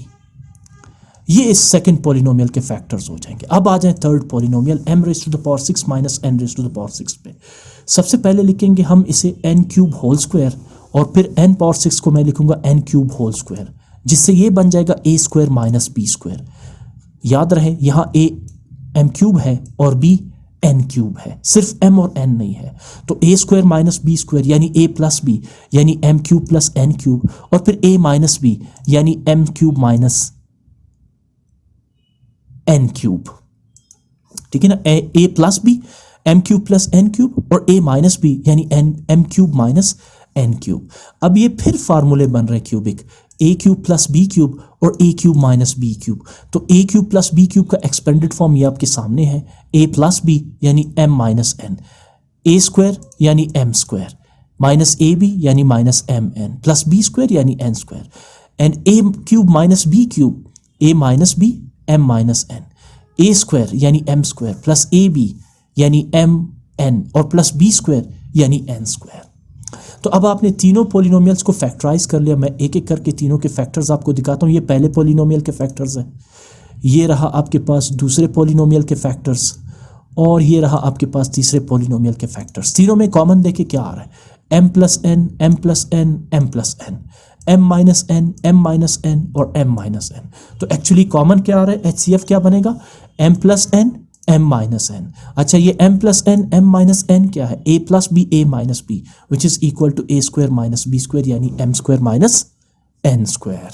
ये इस सेकंड पॉलिनोमियल के फैक्टर्स हो जाएंगे। अब आ जाए third polynomial m raise to the power 6 minus n raise to the power 6 पे। सबसे पहले लिखेंगे हम इसे n क्यूब होल स्क्वायर और फिर n पावर 6 को मैं लिखूंगा n क्यूब होल स्क्वायर, जिससे ये बन जाएगा a square minus b square. याद रहे यहाँ a m क्यूब है और b n क्यूब है, सिर्फ m और n नहीं है। तो a square minus b square यानी a प्लस b यानी m cube plus n cube और फिर a माइनस b यानी m cube minus n cube. ठीक है ना, a plus b m cube plus n cube और a माइनस b यानी m cube minus n cube. अब ये फिर फार्मूले बन रहे cubic, a cube plus b cube और a cube minus b cube. तो a cube plus b cube का एक्सपेंडेड फॉर्म ये आपके सामने है, a प्लस b यानी m minus n, a square यानी m स्क्वायर माइनस ए बी यानी minus M N plus b square यानी n square and a cube minus b cube, a minus b m minus n, a square यानी m square plus ए B यानी m n और plus b square यानी n square. तो अब आपने तीनों polynomials को फैक्टराइज कर लिया। मैं एक एक करके तीनों के फैक्टर्स आपको दिखाता हूँ। ये पहले पॉलिनोमियल के फैक्टर्स हैं, ये रहा आपके पास दूसरे पॉलिनोमियल के फैक्टर्स और ये रहा आपके पास तीसरे पॉलिनोमियल के फैक्टर्स। तीनों में कॉमन देखे क्या आ रहा है, m plus n, m plus n, m plus n, m minus n, m minus n और m माइनस n। तो एक्चुअली कॉमन क्या आ रहा है, HCF क्या बनेगा, m plus n, m minus n। अच्छा ये m plus n, m minus n क्या है, a plus b, a minus b which is equal to a square minus b square यानी m square minus n square.